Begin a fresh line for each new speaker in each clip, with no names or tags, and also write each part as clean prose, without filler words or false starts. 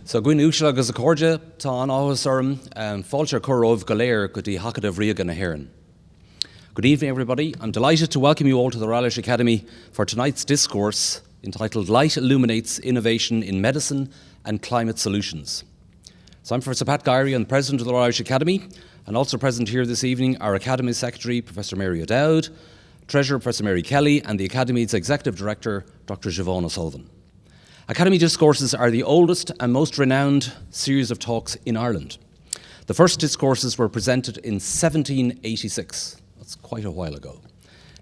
So gwyn úsla agus a cordja tá an áhas orm fáilte chorov galéir go dtí hacad of riag na Heran. Good evening, everybody. I'm delighted to welcome you all to the Royal Irish Academy for tonight's discourse entitled Light Illuminates Innovation in Medicine and Climate Solutions. So I'm Professor Pat Gyrey, I'm the President of the Royal Irish Academy, and also present here this evening our Academy Secretary, Professor Mary O'Dowd, Treasurer, Professor Mary Kelly, and the Academy's Executive Director, Dr. Siobhan O'Sullivan. Academy Discourses are the oldest and most renowned series of talks in Ireland. The first discourses were presented in 1786. That's quite a while ago.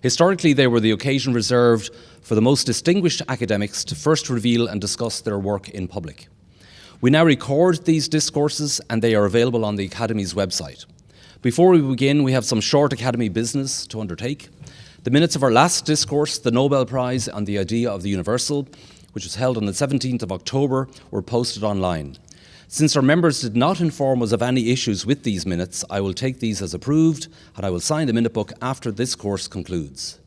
Historically, they were the occasion reserved for the most distinguished academics to first reveal and discuss their work in public. We now record these discourses and they are available on the Academy's website. Before we begin, we have some short Academy business to undertake. The minutes of our last discourse, the Nobel Prize on the Idea of the Universal, which was held on the 17th of October, were posted online. Since our members did not inform us of any issues with these minutes, I will take these as approved and I will sign the minute book after this course concludes.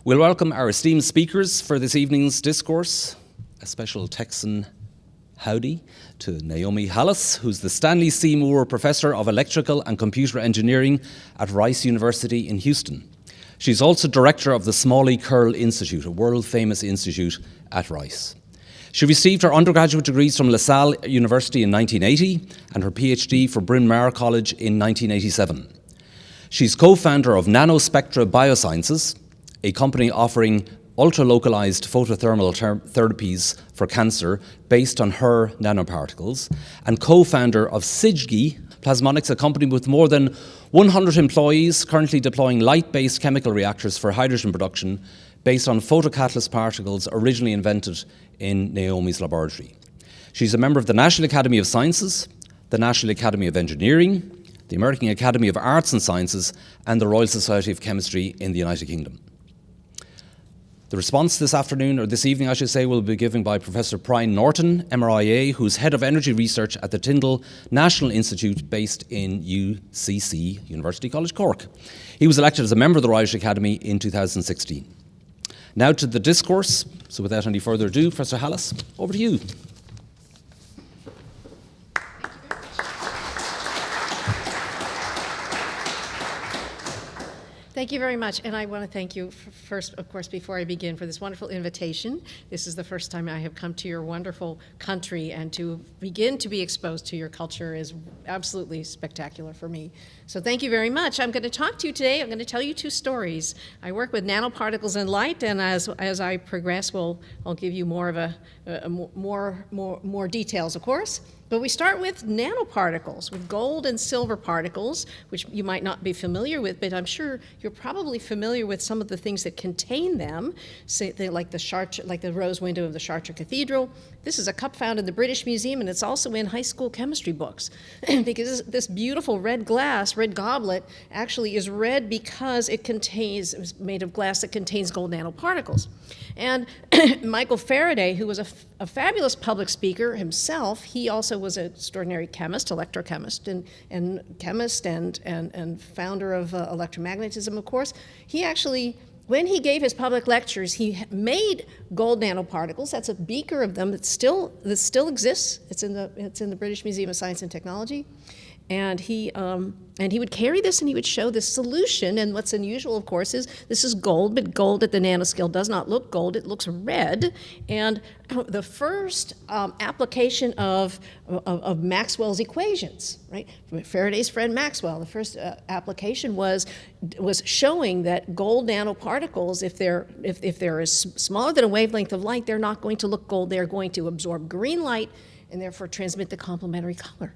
We'll welcome our esteemed speakers for this evening's discourse. A special Texan howdy to Naomi Halas, who's the Stanley C. Moore Professor of Electrical and Computer Engineering at Rice University in Houston. She's also director of the Smalley-Curl Institute, a world-famous institute at Rice. She received her undergraduate degrees from LaSalle University in 1980 and her PhD from Bryn Mawr College in 1987. She's co-founder of Nanospectra Biosciences, a company offering ultralocalised photothermal therapies for cancer based on her nanoparticles, and co-founder of SIGGI Plasmonics, a company with more than 100 employees currently deploying light-based chemical reactors for hydrogen production based on photocatalyst particles originally invented in Naomi's laboratory. She's a member of the National Academy of Sciences, the National Academy of Engineering, the American Academy of Arts and Sciences, and the Royal Society of Chemistry in the United Kingdom. The response this afternoon, or this evening I should say, will be given by Professor Brian Norton MRIA, who's Head of Energy Research at the Tyndall National Institute based in UCC, University College Cork. He was elected as a member of the Royal Irish Academy in 2016. Now to the discourse. So without any further ado, Professor Halas, over to you.
Thank you very much, and I want to thank you first, of course, before I begin, for this wonderful invitation. This is the first time I have come to your wonderful country, and to begin to be exposed to your culture is absolutely spectacular for me. So thank you very much. I'm going to talk to you today. I'm going to tell you two stories. I work with nanoparticles and light, and as I progress, I'll give you more of more details, of course. But we start with nanoparticles, with gold and silver particles, which you might not be familiar with, but I'm sure you're probably familiar with some of the things that contain them, say, like the rose window of the Chartres Cathedral. This is a cup found in the British Museum, and it's also in high school chemistry books, because this beautiful red goblet, actually is red because it's made of glass that contains gold nanoparticles. And Michael Faraday, who was a fabulous public speaker himself, he also was an extraordinary chemist, electrochemist, and chemist and founder of electromagnetism, of course. He actually, when he gave his public lectures, he made gold nanoparticles. That's a beaker of them that still exists. It's in the British Museum of Science and Technology. And he would carry this and he would show this solution. And what's unusual, of course, is this is gold, but gold at the nanoscale does not look gold, it looks red. And the first application of Maxwell's equations, right? Faraday's friend Maxwell, the first application was showing that gold nanoparticles, if they're smaller than a wavelength of light, they're not going to look gold, they're going to absorb green light and therefore transmit the complementary color.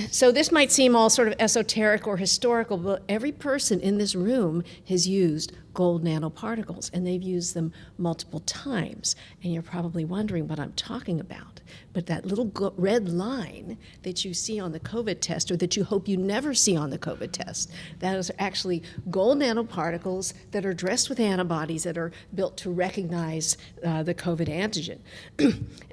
So this might seem all sort of esoteric or historical, but every person in this room has used gold nanoparticles, and they've used them multiple times. And you're probably wondering what I'm talking about. But that little red line that you see on the COVID test, or that you hope you never see on the COVID test, that is actually gold nanoparticles that are dressed with antibodies that are built to recognize the COVID antigen.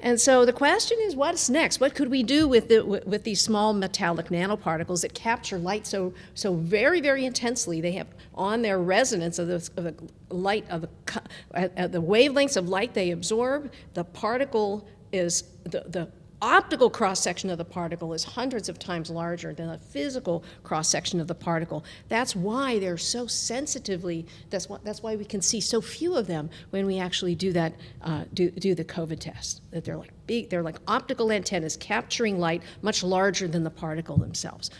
And so the question is, what's next? What could we do with these small metallic nanoparticles that capture light so very, very intensely? They have on their resonance of the light at the wavelengths of light they absorb. The particle is the optical cross-section of the particle is hundreds of times larger than a physical cross-section of the particle. That's why they're so sensitively, that's why we can see so few of them when we actually do that, do the COVID test. That they're like big, they're like optical antennas capturing light much larger than the particle themselves.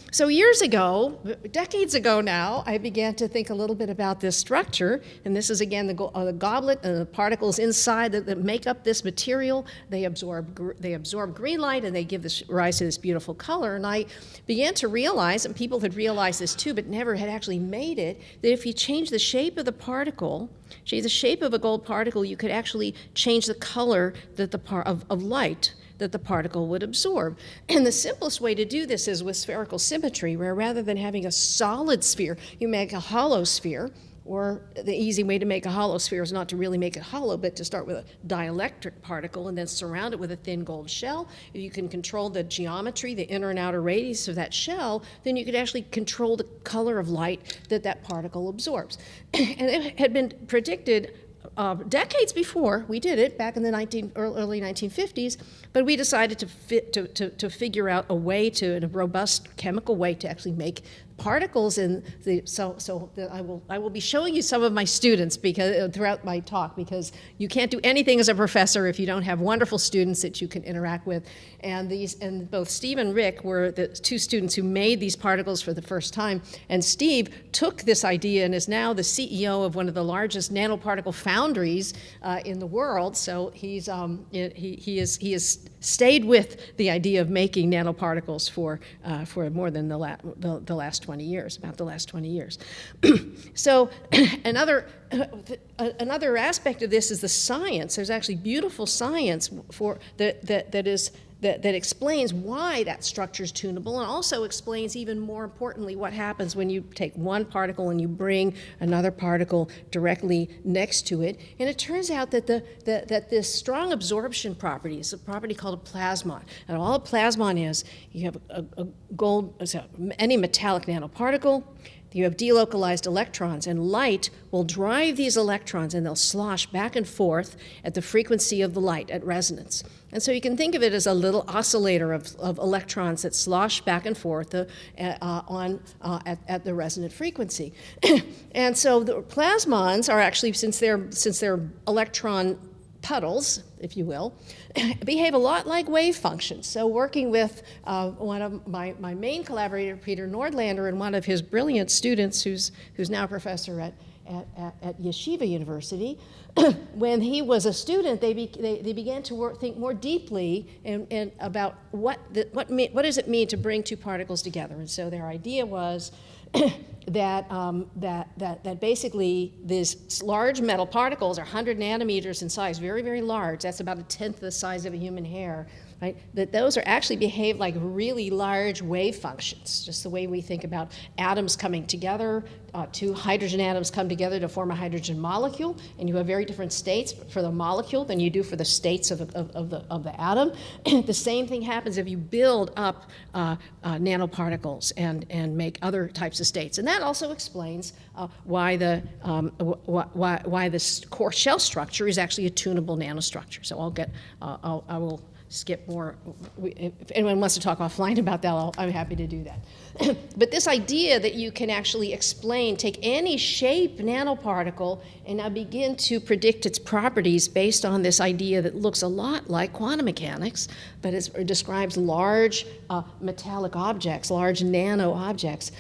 So years ago, decades ago now, I began to think a little bit about this structure, and this is again the goblet and the particles inside that make up this material. They absorb green light, and they give rise to this beautiful color. And I began to realize, and people had realized this too, but never had actually made it, that if you change the shape of the particle, change the shape of a gold particle, you could actually change the color that of light that the particle would absorb. And the simplest way to do this is with spherical symmetry, where rather than having a solid sphere, you make a hollow sphere, or the easy way to make a hollow sphere is not to really make it hollow, but to start with a dielectric particle and then surround it with a thin gold shell. If you can control the geometry, the inner and outer radius of that shell, then you could actually control the color of light that that particle absorbs. And it had been predicted decades before we did it, back in the early 1950s, but we decided to figure out a way in a robust chemical way to actually make particles in the, I will be showing you some of my students because throughout my talk, because you can't do anything as a professor if you don't have wonderful students that you can interact with. And both Steve and Rick were the two students who made these particles for the first time. And Steve took this idea and is now the CEO of one of the largest nanoparticle foundries in the world. So he has stayed with the idea of making nanoparticles for more than the last 20 years, about the last 20 years. So another aspect of this is the science. There's actually beautiful science that explains why that structure is tunable, and also explains even more importantly what happens when you take one particle and you bring another particle directly next to it. And it turns out that that this strong absorption property is a property called a plasmon. And all a plasmon is, you have any metallic nanoparticle, you have delocalized electrons, and light will drive these electrons, and they'll slosh back and forth at the frequency of the light, at resonance. And so you can think of it as a little oscillator of electrons that slosh back and forth at the resonant frequency. And so the plasmons are actually, since they're electron puddles, if you will, behave a lot like wave functions. So working with one of my main collaborator, Peter Nordlander, and one of his brilliant students who's now a professor at Yeshiva University, when he was a student, they began to think more deeply and about what does it mean to bring two particles together. And so their idea was that basically these large metal particles are 100 nanometers in size, very, very large. That's about 1/10 the size of a human hair. Right? That those are actually behave like really large wave functions, just the way we think about atoms coming together. Two hydrogen atoms come together to form a hydrogen molecule, and you have very different states for the molecule than you do for the states of the atom. The same thing happens if you build up nanoparticles and make other types of states, and that also explains why this core shell structure is actually a tunable nanostructure. So I will skip more. If anyone wants to talk offline about that, I'm happy to do that. But this idea that you can actually take any shape nanoparticle and now begin to predict its properties based on this idea that looks a lot like quantum mechanics, but it describes large metallic objects, large nano objects,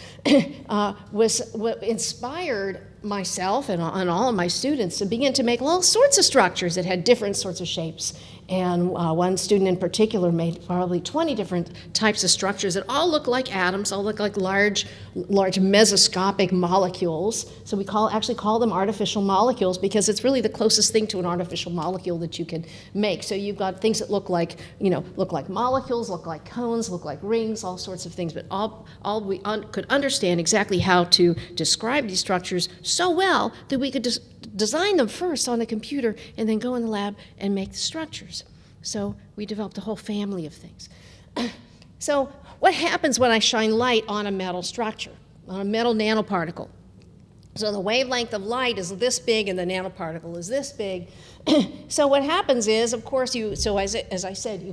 was what inspired myself and all of my students to begin to make all sorts of structures that had different sorts of shapes. And one student in particular made probably 20 different types of structures that all look like atoms, all look like large mesoscopic molecules. So we actually call them artificial molecules because it's really the closest thing to an artificial molecule that you can make. So you've got things that look like molecules, look like cones, look like rings, all sorts of things. But all we could understand exactly how to describe these structures so well that we could just design them first on a computer and then go in the lab and make the structures. So we developed a whole family of things. So what happens when I shine light on a metal structure, on a metal nanoparticle? So the wavelength of light is this big and the nanoparticle is this big. So what happens is, of course, as I said, the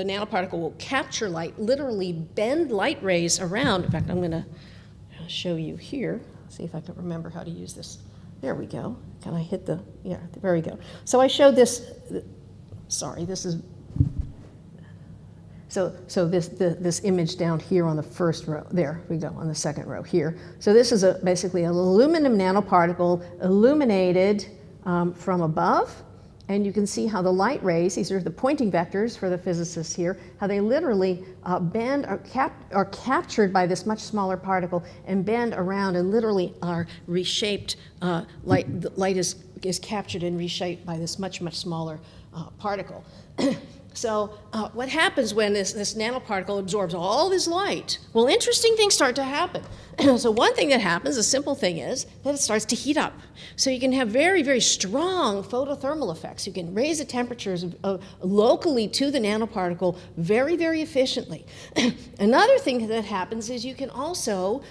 nanoparticle will capture light, literally bend light rays around. In fact, I'm going to show you here. See if I can remember how to use this. There we go. Can I hit yeah, there we go. So I showed this, sorry, this is, so this image down here on the first row, there we go, on the second row here. So this is basically an aluminum nanoparticle illuminated from above, and you can see how the light rays, these are the pointing vectors for the physicists here, how they literally bend, are captured by this much smaller particle and bend around and literally are reshaped. Light is captured and reshaped by this much smaller particle. So what happens when this nanoparticle absorbs all this light? Well, interesting things start to happen. So one thing that happens, a simple thing, is that it starts to heat up. So you can have very, very strong photothermal effects. You can raise the temperatures locally to the nanoparticle very, very efficiently. Another thing that happens is you can also,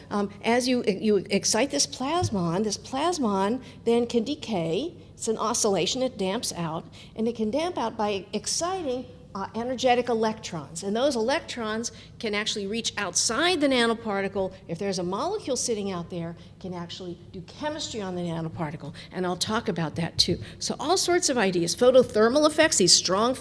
as you excite this plasmon then can decay. It's an oscillation, it damps out, and it can damp out by exciting energetic electrons. And those electrons can actually reach outside the nanoparticle. If there's a molecule sitting out there, can actually do chemistry on the nanoparticle. And I'll talk about that too. So all sorts of ideas, photothermal effects, these strong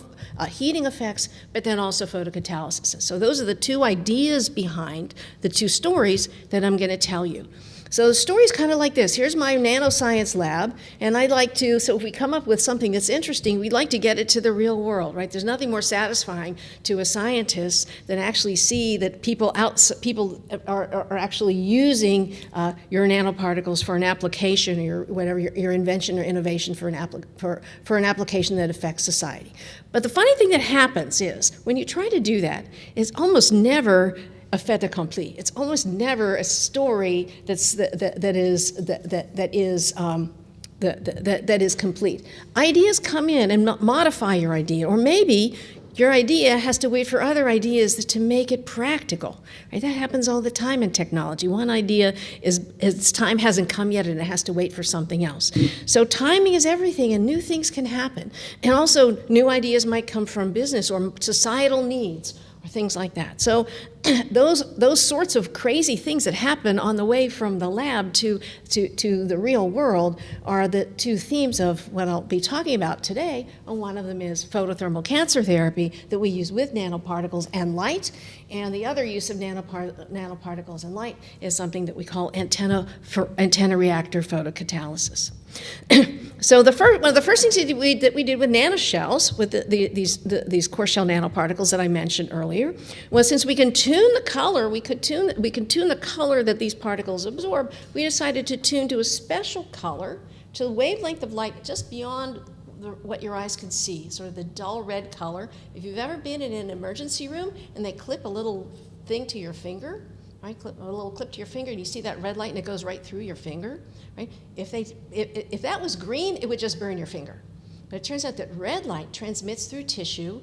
heating effects, but then also photocatalysis. So those are the two ideas behind the two stories that I'm going to tell you. So the story's kind of like this. Here's my nanoscience lab, and I'd like to, so if we come up with something that's interesting, we'd like to get it to the real world, right? There's nothing more satisfying to a scientist than actually see that people are actually using your nanoparticles for an application, or whatever, your invention or innovation for an application that affects society. But the funny thing that happens is, when you try to do that, it's almost never a fait accompli. It's almost never a story that is complete. Ideas come in and modify your idea, or maybe your idea has to wait for other ideas to make it practical. Right? That happens all the time in technology. One idea its time hasn't come yet, and it has to wait for something else. So timing is everything, and new things can happen. And also, new ideas might come from business or societal needs, or things like that. So those sorts of crazy things that happen on the way from the lab to the real world are the two themes of what I'll be talking about today. And one of them is photothermal cancer therapy that we use with nanoparticles and light. And the other use of nanoparticles and light is something that we call antenna reactor photocatalysis. So one of the first things that we did with nanoshells, with these core shell nanoparticles that I mentioned earlier, was, since we can tune the color, we can tune the color that these particles absorb. We decided to tune to a special color, to the wavelength of light just beyond what your eyes can see, sort of the dull red color. If you've ever been in an emergency room and they clip a little thing to your finger, right? A little clip to your finger, and you see that red light, and it goes right through your finger, right? If that was green, it would just burn your finger. But it turns out that red light transmits through tissue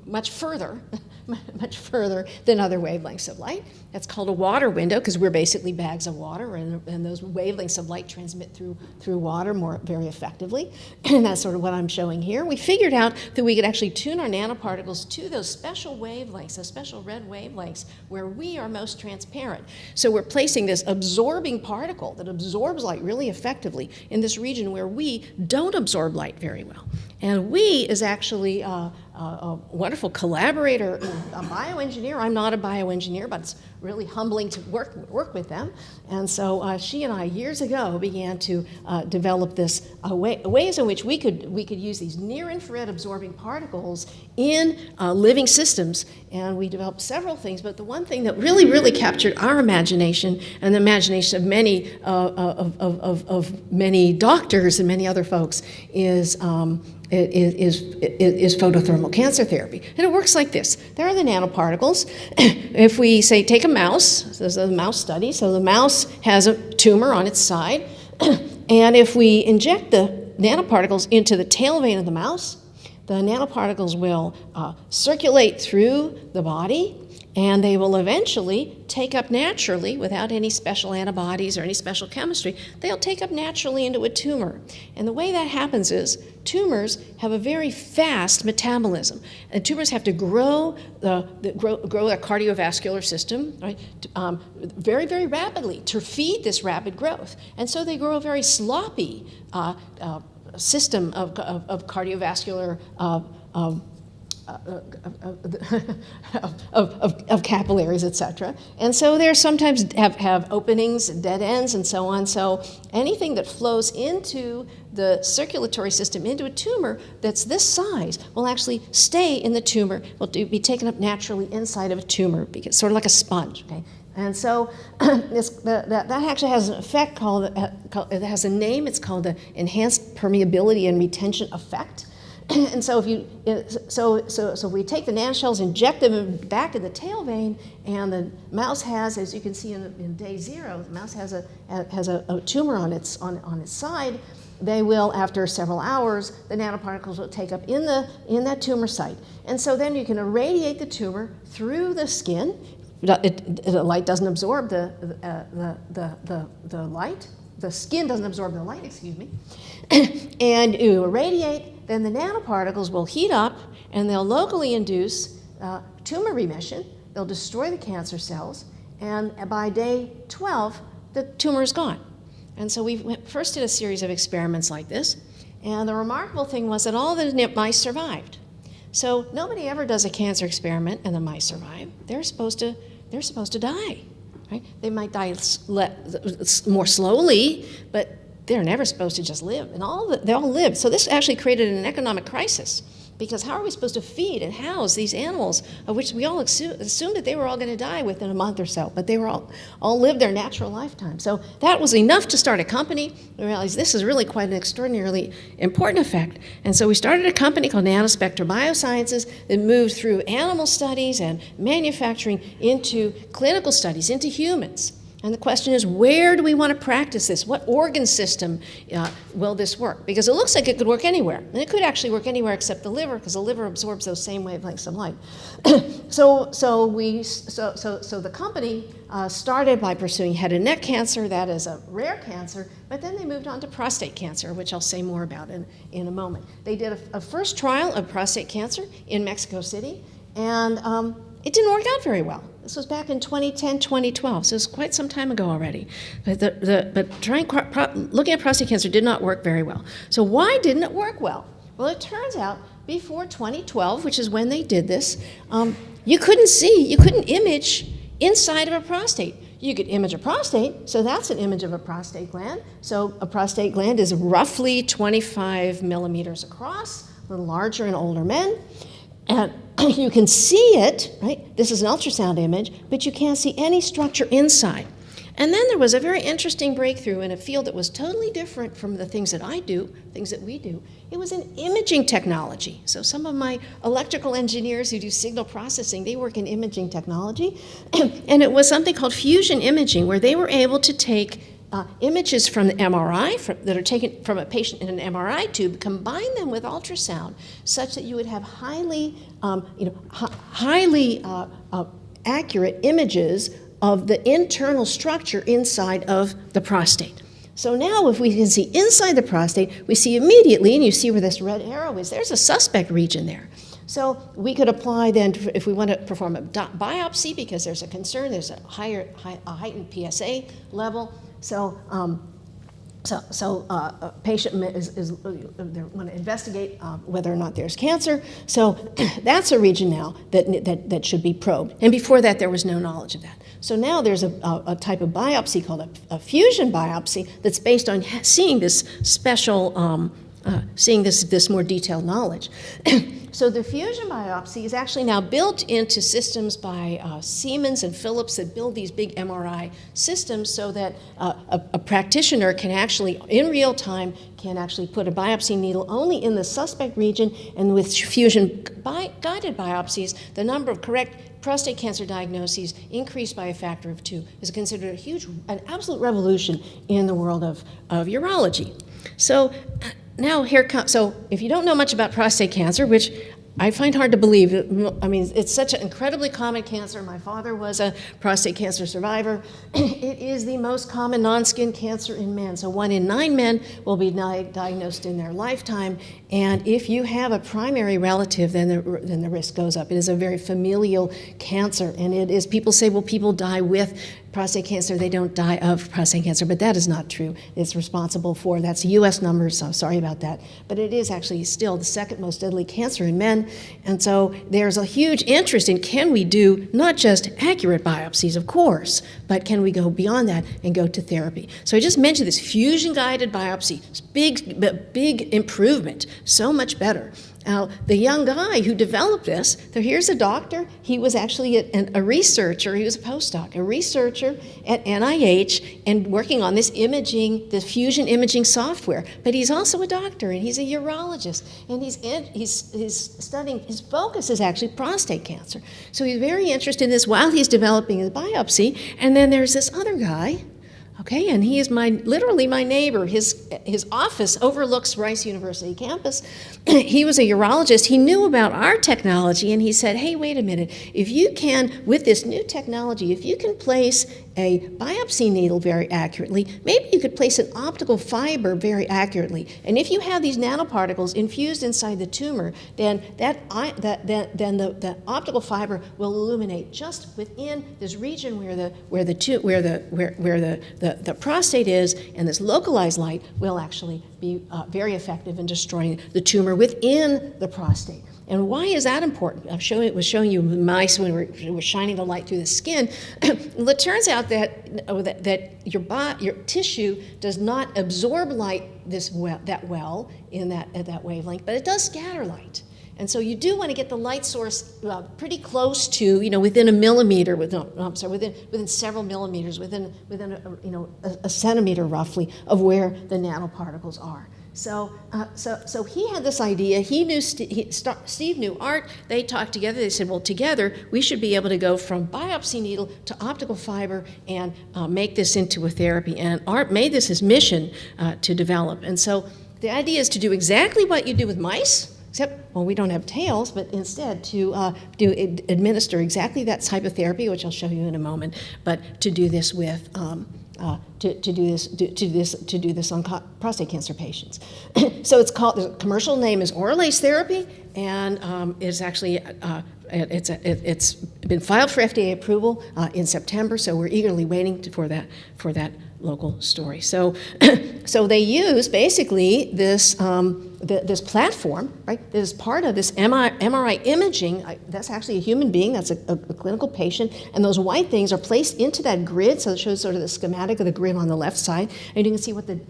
much further than other wavelengths of light. That's called a water window, because we're basically bags of water, and those wavelengths of light transmit through water very effectively. And that's sort of what I'm showing here. We figured out that we could actually tune our nanoparticles to those special wavelengths, those special red wavelengths, where we are most transparent. So we're placing this absorbing particle that absorbs light really effectively in this region where we don't absorb light very well. And we is actually a wonderful collaborator, a bioengineer. I'm not a bioengineer, but it's really humbling to work with them. And so she and I, years ago, began to develop this ways in which we could use these near-infrared absorbing particles in living systems. And we developed several things, but the one thing that really captured our imagination and the imagination of many doctors and many other folks is photothermal cancer therapy. And it works like this. There are the nanoparticles. If we say take a mouse, this is a mouse study, so the mouse has a tumor on its side, and if we inject the nanoparticles into the tail vein of the mouse, the nanoparticles will circulate through the body, and they will eventually take up naturally, without any special antibodies or any special chemistry, they'll take up naturally into a tumor. And the way that happens is tumors have a very fast metabolism. And tumors have to grow their cardiovascular system, right, very, very rapidly to feed this rapid growth. And so they grow a very sloppy system of cardiovascular of capillaries, etc. And so they sometimes have openings, dead ends, and so on. So anything that flows into the circulatory system into a tumor that's this size will actually stay in the tumor, will be taken up naturally inside of a tumor, because sort of like a sponge. Okay. And so that actually has an effect called, it has a name, it's called the enhanced permeability and retention effect. And so if we take the nanoshells, inject them back in the tail vein, and the mouse has, as you can see in day 0, the mouse has a tumor on its side. They will, after several hours, the nanoparticles will take up in that tumor site. And so then you can irradiate the tumor through the skin. The light doesn't absorb the light. The skin doesn't absorb the light, excuse me. And you irradiate, then the nanoparticles will heat up, and they'll locally induce tumor remission. They'll destroy the cancer cells, and by day 12, the tumor is gone. And so we first did a series of experiments like this, and the remarkable thing was that all the mice survived. So nobody ever does a cancer experiment and the mice survive. They're supposed to die, right? They might die more slowly, but they're never supposed to just live. And they all live. So this actually created an economic crisis, because how are we supposed to feed and house these animals, of which we all assumed that they were all going to die within a month or so, but they were all lived their natural lifetime. So that was enough to start a company. We realized this is really quite an extraordinarily important effect. And so we started a company called Nanospectra Biosciences that moved through animal studies and manufacturing into clinical studies, into humans. And the question is, where do we want to practice this? What organ system will this work? Because it looks like it could work anywhere. And it could actually work anywhere except the liver, because the liver absorbs those same wavelengths of light. So the company started by pursuing head and neck cancer. That is a rare cancer. But then they moved on to prostate cancer, which I'll say more about in a moment. They did a first trial of prostate cancer in Mexico City, and it didn't work out very well. This was back in 2010, 2012, so it was quite some time ago already. But looking at prostate cancer did not work very well. So why didn't it work well? Well, it turns out before 2012, which is when they did this, you couldn't image inside of a prostate. You could image a prostate, so that's an image of a prostate gland. So a prostate gland is roughly 25 millimeters across, a little larger in older men. And you can see it, right? This is an ultrasound image, but you can't see any structure inside. And then there was a very interesting breakthrough in a field that was totally different from the things that I do, things that we do. It was in imaging technology. So some of my electrical engineers who do signal processing, they work in imaging technology. And it was something called fusion imaging, where they were able to take images from the MRI that are taken from a patient in an MRI tube, combine them with ultrasound, such that you would have highly accurate images of the internal structure inside of the prostate. So now if we can see inside the prostate, we see immediately, and you see where this red arrow is, there's a suspect region there. So we could apply then, if we want to perform a biopsy, because there's a concern, there's a heightened PSA level. So a patient they want to investigate whether or not there's cancer. So that's a region now that should be probed. And before that, there was no knowledge of that. So now there's a type of biopsy called a fusion biopsy that's based on seeing this special, seeing this more detailed knowledge. So the fusion biopsy is actually now built into systems by Siemens and Philips that build these big MRI systems, so that a practitioner can actually, in real time, can actually put a biopsy needle only in the suspect region, and with fusion guided biopsies, the number of correct prostate cancer diagnoses increased by a factor of 2. Is considered an absolute revolution in the world of urology. So now here comes, so if you don't know much about prostate cancer, which I find hard to believe. I mean, it's such an incredibly common cancer. My father was a prostate cancer survivor. It is the most common non-skin cancer in men. So 1 in 9 men will be diagnosed in their lifetime. And if you have a primary relative, then the risk goes up. It is a very familial cancer. And it is, people say, well, people die with prostate cancer, they don't die of prostate cancer, but that is not true. It's responsible for, that's US numbers, so sorry about that, but it is actually still the second most deadly cancer in men. And so there's a huge interest in, can we do not just accurate biopsies, of course, but can we go beyond that and go to therapy? So I just mentioned this fusion-guided biopsy, big improvement, so much better. Now, the young guy who developed this, so here's a doctor. He was actually a researcher. He was a postdoc, a researcher at NIH and working on this imaging, this fusion imaging software. But he's also a doctor, and he's a urologist, and he's studying, his focus is actually prostate cancer. So he's very interested in this while he's developing his biopsy. And then there's this other guy, okay, and he is literally my neighbor. His office overlooks Rice University campus. He was a urologist. He knew about our technology, and he said, hey, wait a minute. If you can, with this new technology, if you can place a biopsy needle very accurately, maybe you could place an optical fiber very accurately. And if you have these nanoparticles infused inside the tumor, then the optical fiber will illuminate just within this region where the prostate is, and this localized light will actually be very effective in destroying the tumor within the prostate. And why is that important? It was showing you mice when we were shining the light through the skin. Well, it turns out that your tissue does not absorb light that well at that wavelength, but it does scatter light. And so you do want to get the light source pretty close to, within a millimeter, within several millimeters, within a centimeter roughly of where the nanoparticles are. So he had this idea. He knew Steve knew Art. They talked together. They said, well, together we should be able to go from biopsy needle to optical fiber and make this into a therapy. And Art made this his mission to develop. And so the idea is to do exactly what you do with mice, except, well, we don't have tails, but instead to administer exactly that type of therapy, which I'll show you in a moment, but to do this with to do this on prostate cancer patients. So it's called, the commercial name is Oralase therapy, and it's actually it's been filed for FDA approval in September. So we're eagerly waiting for that local story. So they use basically this this platform, right? That is part of this MRI imaging. That's actually a human being. That's a clinical patient, and those white things are placed into that grid. So it shows sort of the schematic of the grid on the left side, and you can see what the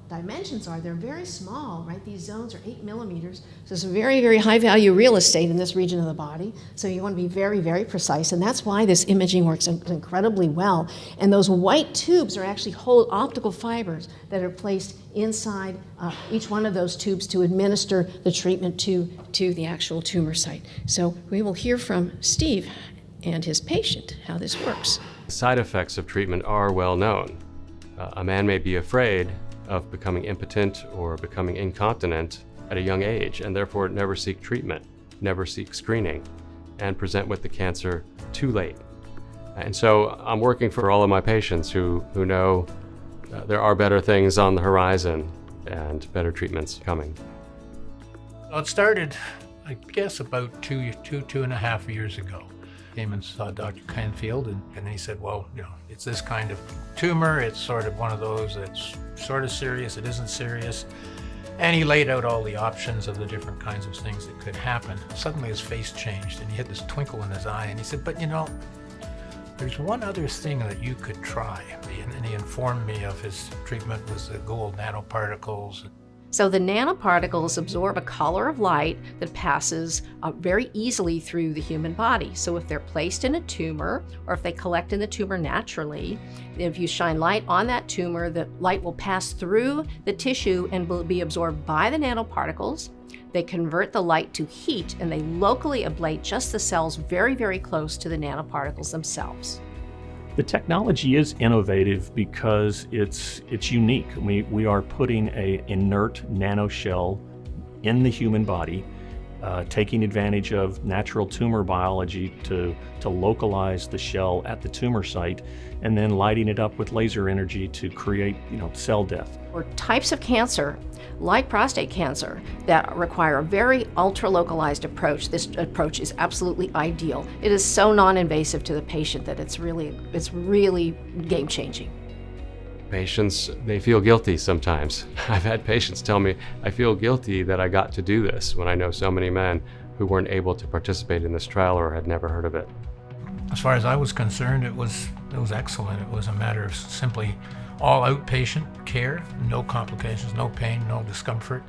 dimensions are. They're very small, right? These zones are 8 millimeters. So it's a very, very high value real estate in this region of the body. So you want to be very, very precise, and that's why this imaging works incredibly well. And those white tubes are actually whole optical fibers that are placed inside each one of those tubes to administer the treatment to the actual tumor site. So we will hear from Steve and his patient how this works.
Side effects of treatment are well known. A man may be afraid of becoming impotent or becoming incontinent at a young age, and therefore never seek treatment, never seek screening, and present with the cancer too late. And so I'm working for all of my patients who know there are better things on the horizon and better treatments coming.
Well, it started, I guess, about two and a half years ago. Came and saw Dr. Canfield, and he said, well, it's this kind of tumor. It's sort of one of those that's sort of serious, it isn't serious. And he laid out all the options of the different kinds of things that could happen. Suddenly his face changed, and he had this twinkle in his eye, and he said, but there's one other thing that you could try. And he informed me of his treatment was the gold nanoparticles.
So the nanoparticles absorb a color of light that passes very easily through the human body. So if they're placed in a tumor, or if they collect in the tumor naturally, if you shine light on that tumor, the light will pass through the tissue and will be absorbed by the nanoparticles. They convert the light to heat, and they locally ablate just the cells very, very close to the nanoparticles themselves.
The technology is innovative because it's unique. We are putting an inert nanoshell in the human body taking advantage of natural tumor biology to localize the shell at the tumor site, and then lighting it up with laser energy to create, cell death.
For types of cancer, like prostate cancer, that require a very ultra-localized approach, this approach is absolutely ideal. It is so non-invasive to the patient that it's really game-changing.
Patients, they feel guilty sometimes. I've had patients tell me, I feel guilty that I got to do this, when I know so many men who weren't able to participate in this trial or had never heard of it.
As far as I was concerned, it was excellent. It was a matter of simply all outpatient care, no complications, no pain, no discomfort.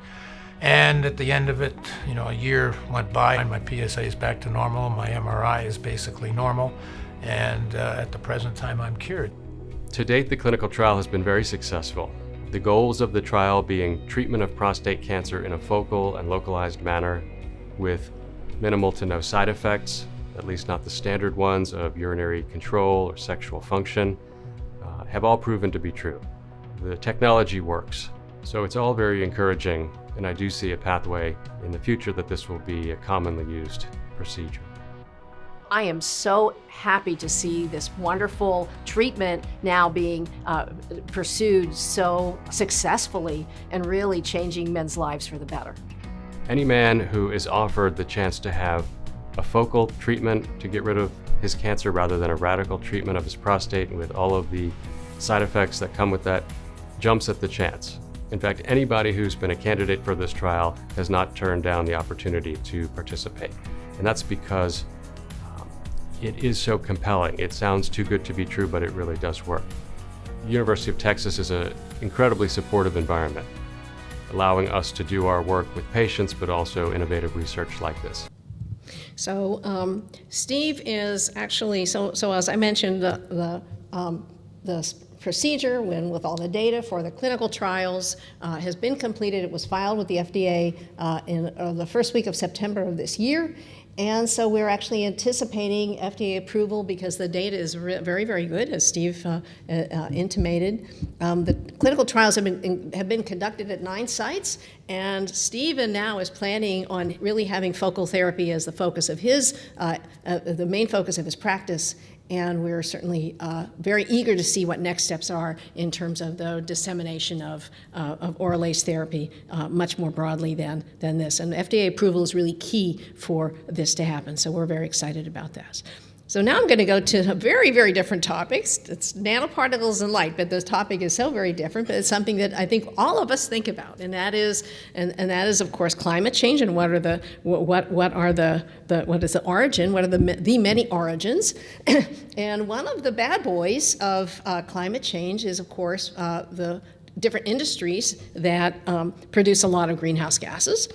And at the end of it, a year went by and my PSA is back to normal, my MRI is basically normal, and at the present time I'm cured.
To date, the clinical trial has been very successful. The goals of the trial being treatment of prostate cancer in a focal and localized manner with minimal to no side effects, at least not the standard ones of urinary control or sexual function, have all proven to be true. The technology works, so it's all very encouraging, and I do see a pathway in the future that this will be a commonly used procedure.
I am so happy to see this wonderful treatment now being pursued so successfully and really changing men's lives for the better.
Any man who is offered the chance to have a focal treatment to get rid of his cancer rather than a radical treatment of his prostate with all of the side effects that come with that jumps at the chance. In fact, anybody who's been a candidate for this trial has not turned down the opportunity to participate. And that's because it is so compelling. It sounds too good to be true, but it really does work. The University of Texas is an incredibly supportive environment, allowing us to do our work with patients, but also innovative research like this.
So Steve is actually, so as I mentioned, the procedure with all the data for the clinical trials has been completed. It was filed with the FDA in the first week of September of this year. And so we're actually anticipating FDA approval because the data is very, very good, as Steve intimated. The clinical trials have been conducted at 9 sites, and Stephen now is planning on really having focal therapy as the focus of the main focus of his practice. And we're certainly very eager to see what next steps are in terms of the dissemination of oralase therapy much more broadly than this. And FDA approval is really key for this to happen, so we're very excited about that. So now I'm going to go to very, very different topics. It's nanoparticles and light, but the topic is so very different, but it's something that I think all of us think about, and that is, of course, climate change and what is the origin, what are the many origins, and one of the bad boys of climate change is, of course, the different industries that produce a lot of greenhouse gases.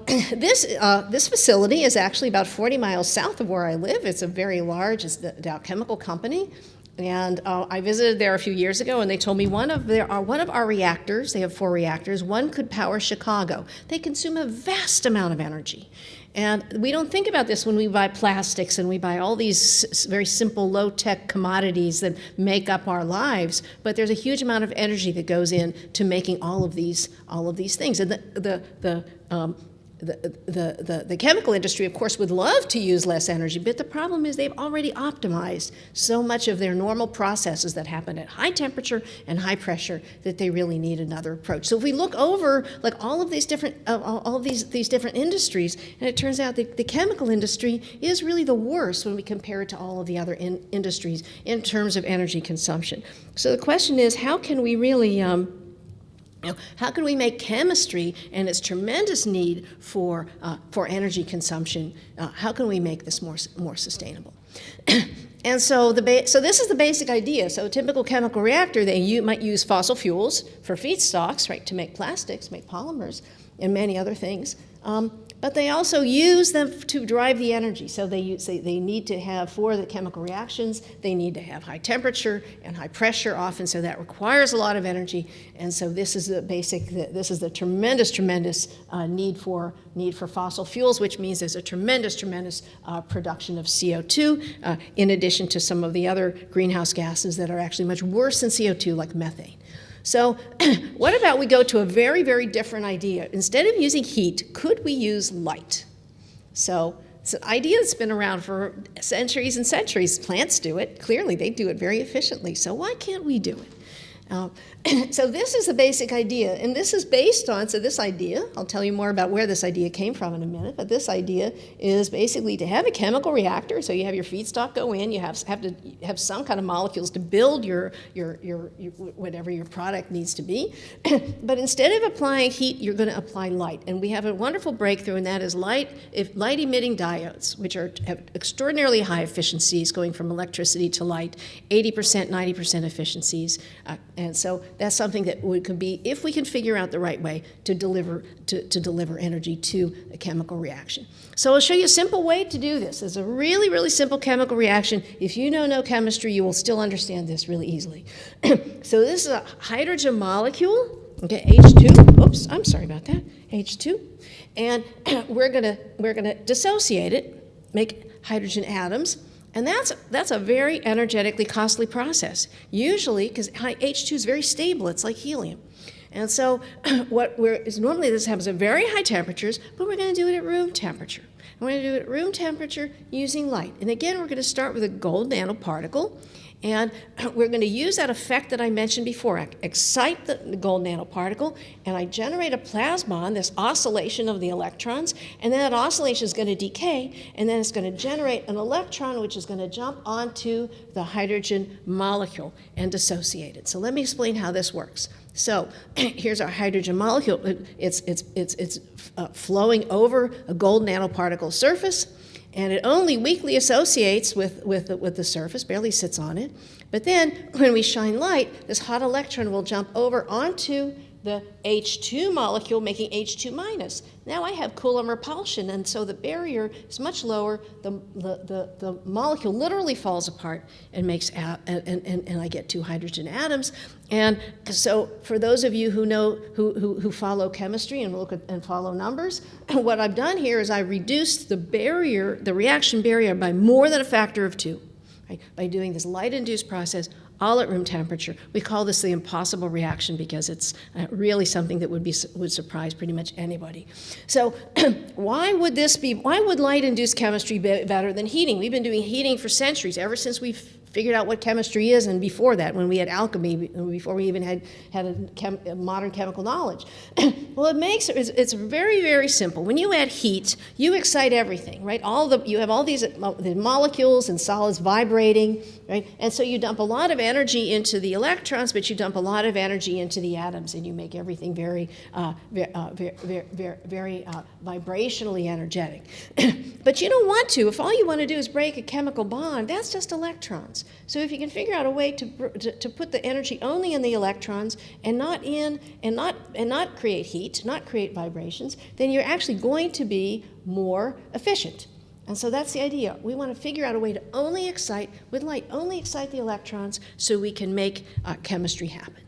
This facility is actually about 40 miles south of where I live. It's a very large, it's the Dow Chemical Company. And I visited there a few years ago, and they told me one of our reactors, they have 4 reactors, one could power Chicago. They consume a vast amount of energy. And we don't think about this when we buy plastics and we buy all these very simple, low-tech commodities that make up our lives, but there's a huge amount of energy that goes in to making all of these things. And the chemical industry, of course, would love to use less energy, but the problem is they've already optimized so much of their normal processes that happen at high temperature and high pressure that they really need another approach. So if we look over like all of these different different industries, and it turns out that the chemical industry is really the worst when we compare it to all of the other industries in terms of energy consumption. So the question is, how can we really how can we make chemistry and its tremendous need for energy consumption, how can we make this more sustainable? And so this is the basic idea. So a typical chemical reactor, they might use fossil fuels for feedstocks, right, to make plastics, make polymers, and many other things. But they also use them to drive the energy. So they need to have, for the chemical reactions, they need to have high temperature and high pressure often, so that requires a lot of energy. And so this is the tremendous need for fossil fuels, which means there's a tremendous production of CO2, in addition to some of the other greenhouse gases that are actually much worse than CO2, like methane. So what about we go to a very, very different idea? Instead of using heat, could we use light? So it's an idea that's been around for centuries and centuries. Plants do it. Clearly, they do it very efficiently. So why can't we do it? So this is the basic idea, and this is based on, so this idea, I'll tell you more about where this idea came from in a minute, but this idea is basically to have a chemical reactor, so you have your feedstock go in, you have to have some kind of molecules to build your whatever your product needs to be, but instead of applying heat, you're going to apply light, and we have a wonderful breakthrough, and that is light-emitting diodes, which have extraordinarily high efficiencies, going from electricity to light, 80%, 90% efficiencies, and so that's something that could be, if we can figure out the right way to deliver energy to a chemical reaction. So I'll show you a simple way to do this. It's a really, really simple chemical reaction. If you know no chemistry, you will still understand this really easily. So this is a hydrogen molecule, okay, H2. Oops, I'm sorry about that. H2, and we're gonna dissociate it, make hydrogen atoms. And that's a very energetically costly process, usually because H2 is very stable. It's like helium. And so normally this happens at very high temperatures, but we're going to do it at room temperature. And we're going to do it at room temperature using light. And again, we're going to start with a gold nanoparticle. And we're going to use that effect that I mentioned before. I excite the gold nanoparticle, and I generate a plasmon, this oscillation of the electrons, and then that oscillation is going to decay, and then it's going to generate an electron which is going to jump onto the hydrogen molecule and dissociate it. So let me explain how this works. So here's our hydrogen molecule. It's flowing over a gold nanoparticle surface. And it only weakly associates with the surface, barely sits on it. But then when we shine light, this hot electron will jump over onto the H2 molecule, making H2 minus. Now I have Coulomb repulsion, and so the barrier is much lower. The molecule literally falls apart and makes and I get 2 hydrogen atoms. And so for those of you who know who follow chemistry and look at and follow numbers, what I've done here is I reduced the barrier, the reaction barrier, by more than a factor of 2, right? By doing this light-induced process all at room temperature. We call this the impossible reaction because it's really something that would surprise pretty much anybody. So why would light-induced chemistry be better than heating? We've been doing heating for centuries, ever since we've figured out what chemistry is, and before that, when we had alchemy, before we even had a modern chemical knowledge. Well, it's very, very simple. When you add heat, you excite everything, right? You have all the molecules and solids vibrating, right? And so you dump a lot of energy into the electrons, but you dump a lot of energy into the atoms, and you make everything very vibrationally energetic. But you don't want to. If all you want to do is break a chemical bond, that's just electrons. So if you can figure out a way to put the energy only in the electrons and not create heat, not create vibrations, then you're actually going to be more efficient. And so that's the idea. We want to figure out a way to only excite with light, only excite the electrons, so we can make chemistry happen.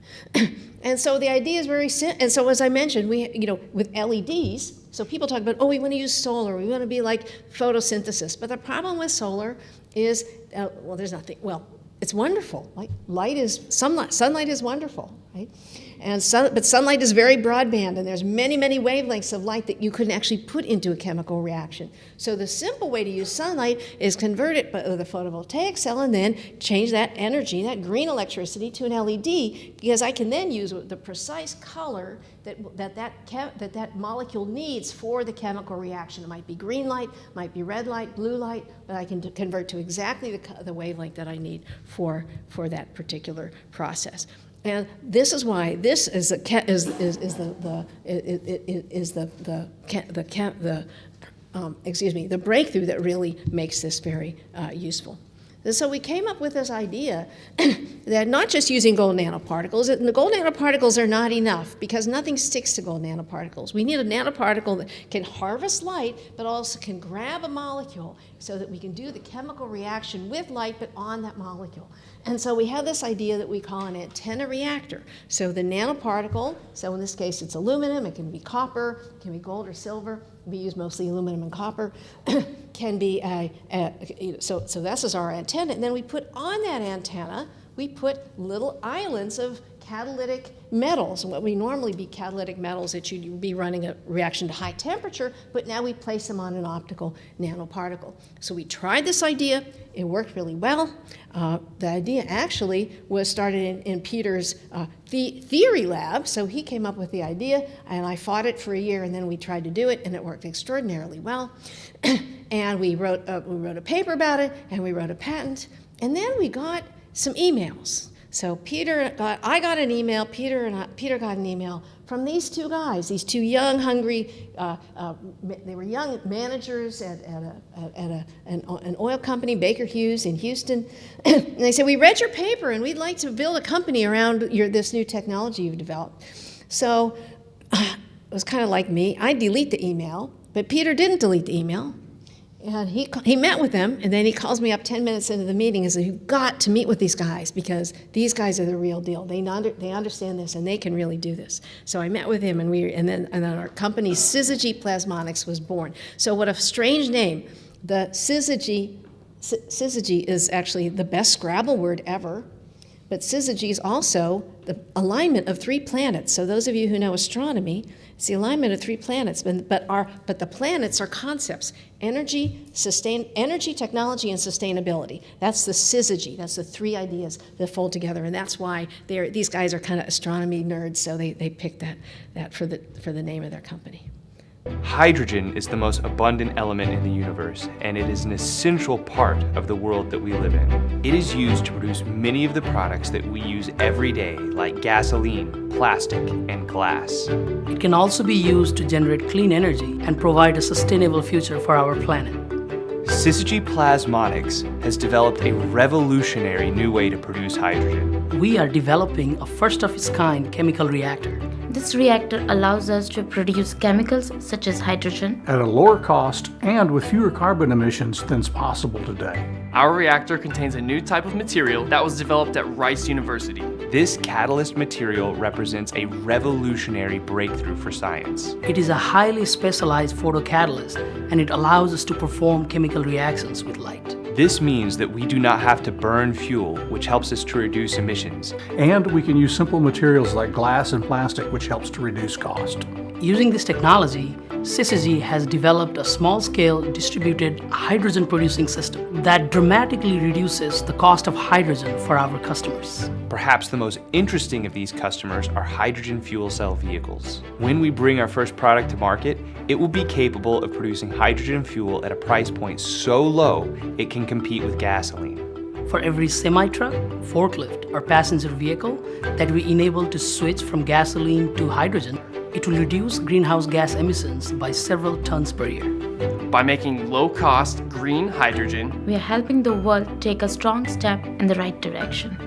And so the idea is very simple. And so as I mentioned, with LEDs. So people talk about, we want to use solar. We want to be like photosynthesis. But the problem with solar is, there's nothing. Well, it's wonderful. Sunlight is wonderful, right? But sunlight is very broadband, and there's many, many wavelengths of light that you couldn't actually put into a chemical reaction. So the simple way to use sunlight is convert it with a photovoltaic cell and then change that energy, that green electricity, to an LED, because I can then use the precise color that molecule needs for the chemical reaction. It might be green light, might be red light, blue light, but I can convert to exactly the wavelength that I need for that particular process. And this is why this is the breakthrough that really makes this very useful. And so we came up with this idea that not just using gold nanoparticles, and the gold nanoparticles are not enough because nothing sticks to gold nanoparticles. We need a nanoparticle that can harvest light, but also can grab a molecule so that we can do the chemical reaction with light, but on that molecule. And so we have this idea that we call an antenna reactor. So the nanoparticle, so in this case it's aluminum, it can be copper, it can be gold or silver. We use mostly aluminum and copper. Can be so this is our antenna, and then we put on that antenna, we put little islands of catalytic metals, and what would normally be catalytic metals that you'd be running a reaction to high temperature, but now we place them on an optical nanoparticle. So we tried this idea. It worked really well. The idea actually was started in Peter's theory lab, so he came up with the idea, and I fought it for a year, and then we tried to do it, and it worked extraordinarily well. And we wrote a paper about it, and we wrote a patent, and then we got some emails. So I got an email, Peter got an email from these two guys, these two young, hungry, they were young managers at an oil company, Baker Hughes in Houston. And they said, we read your paper and we'd like to build a company around this new technology you've developed. So it was kind of like me. I delete the email, but Peter didn't delete the email. And he met with them, and then he calls me up 10 minutes into the meeting and says, you've got to meet with these guys because these guys are the real deal. They understand this, and they can really do this. So I met with him, and then our company, Syzygy Plasmonics, was born. So what a strange name. The Syzygy is actually the best Scrabble word ever, but Syzygy is also the alignment of 3 planets. So those of you who know astronomy, it's the alignment of 3 planets, but the planets are concepts: energy, technology, and sustainability. That's the syzygy. That's the 3 ideas that fold together, and that's why these guys are kind of astronomy nerds. So they picked that for the name of their company.
Hydrogen is the most abundant element in the universe, and it is an essential part of the world that we live in. It is used to produce many of the products that we use every day, like gasoline, plastic, and glass.
It can also be used to generate clean energy and provide a sustainable future for our planet.
Syzygy Plasmonics has developed a revolutionary new way to produce hydrogen.
We are developing a first-of-its-kind chemical reactor.
This reactor allows us to produce chemicals such as hydrogen
at a lower cost and with fewer carbon emissions than is possible today.
Our reactor contains a new type of material that was developed at Rice University.
This catalyst material represents a revolutionary breakthrough for science.
It is a highly specialized photocatalyst, and it allows us to perform chemical reactions with light.
This means that we do not have to burn fuel, which helps us to reduce emissions.
And we can use simple materials like glass and plastic, which helps to reduce cost.
Using this technology, Syzygy has developed a small-scale distributed hydrogen-producing system that dramatically reduces the cost of hydrogen for our customers.
Perhaps the most interesting of these customers are hydrogen fuel cell vehicles. When we bring our first product to market, it will be capable of producing hydrogen fuel at a price point so low it can compete with gasoline.
For every semi-truck, forklift, or passenger vehicle that we enable to switch from gasoline to hydrogen, it will reduce greenhouse gas emissions by several tons per year.
By making low-cost green hydrogen,
we are helping the world take a strong step in the right direction.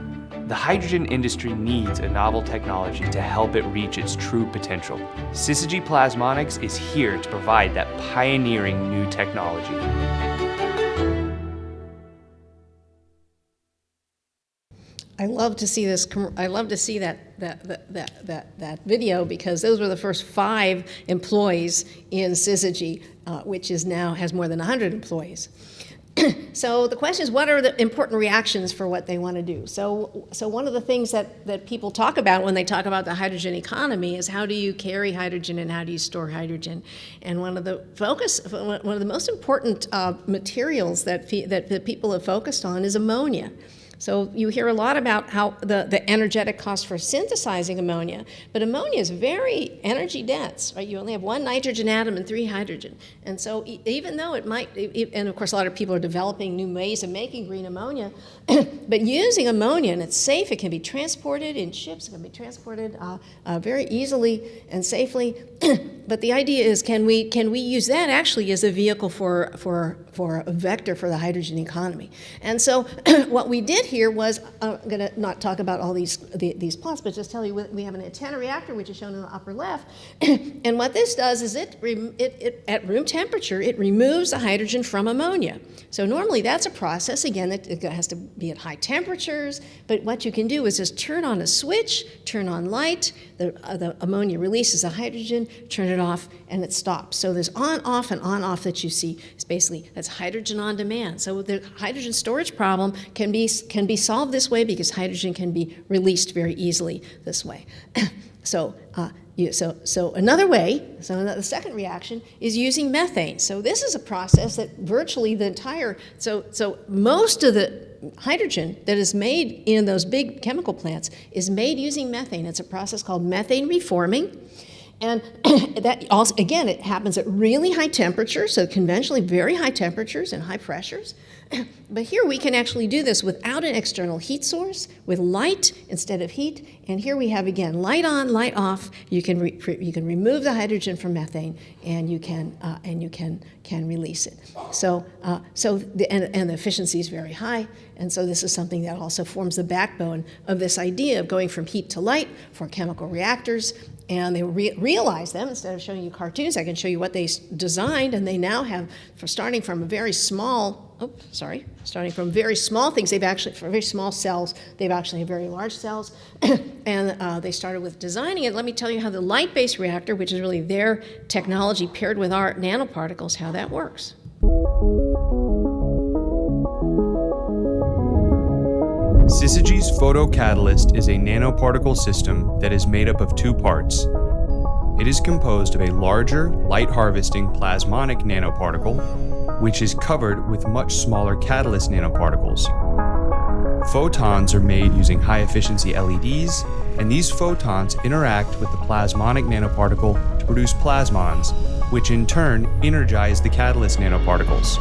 The hydrogen industry needs a novel technology to help it reach its true potential. Syzygy Plasmonics is here to provide that pioneering new technology.
I love to see this. I love to see that video because those were the first 5 employees in Syzygy, which is now has more than 100 employees. So the question is, what are the important reactions for what they want to do? So one of the things that people talk about when they talk about the hydrogen economy is how do you carry hydrogen and how do you store hydrogen? And one of the most important materials that people have focused on is ammonia. So you hear a lot about how the energetic cost for synthesizing ammonia, but ammonia is very energy dense, right? You only have 1 nitrogen atom and 3 hydrogen. And so even though it might, and of course a lot of people are developing new ways of making green ammonia, but using ammonia, and it's safe, it can be transported in ships, it can be transported very easily and safely. But the idea is, can we use that actually as a vehicle for a vector for the hydrogen economy? And so what we did here was, I'm going to not talk about all these plots, but just tell you we have an antenna reactor, which is shown in the upper left. And what this does is it at room temperature, it removes the hydrogen from ammonia. So normally that's a process, again, that it has to be at high temperatures, but what you can do is just turn on a switch, turn on light, the ammonia releases the hydrogen, turn it off, and it stops. So this on-off and on-off that you see is basically, that's hydrogen on demand. So the hydrogen storage problem can be solved this way because hydrogen can be released very easily this way. So another way, the second reaction is using methane. So this is a process that virtually the entire, so most of the hydrogen that is made in those big chemical plants is made using methane. It's a process called methane reforming. And that also, again, it happens at really high temperatures, so conventionally very high temperatures and high pressures. But here we can actually do this without an external heat source, with light instead of heat. And here we have, again, light on, light off. You can remove the hydrogen from methane, and you can release it. And the efficiency is very high. And so this is something that also forms the backbone of this idea of going from heat to light for chemical reactors. And they realize them. Instead of showing you cartoons, I can show you what they designed, and they now have, starting from very small things, they've actually, for very small cells, they've actually have very large cells. And they started with designing it. Let me tell you how the light-based reactor, which is really their technology paired with our nanoparticles, how that works.
Syzygy's photocatalyst is a nanoparticle system that is made up of two parts. It is composed of a larger, light-harvesting plasmonic nanoparticle, which is covered with much smaller catalyst nanoparticles. Photons are made using high-efficiency LEDs, and these photons interact with the plasmonic nanoparticle to produce plasmons, which in turn energize the catalyst nanoparticles.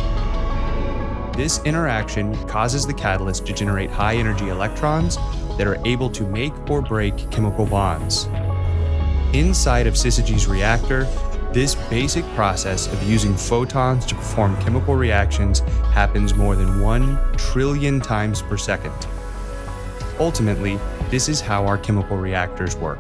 This interaction causes the catalyst to generate high-energy electrons that are able to make or break chemical bonds. Inside of Syzygy's reactor, this basic process of using photons to perform chemical reactions happens more than 1 trillion times per second. Ultimately, this is how our chemical reactors work.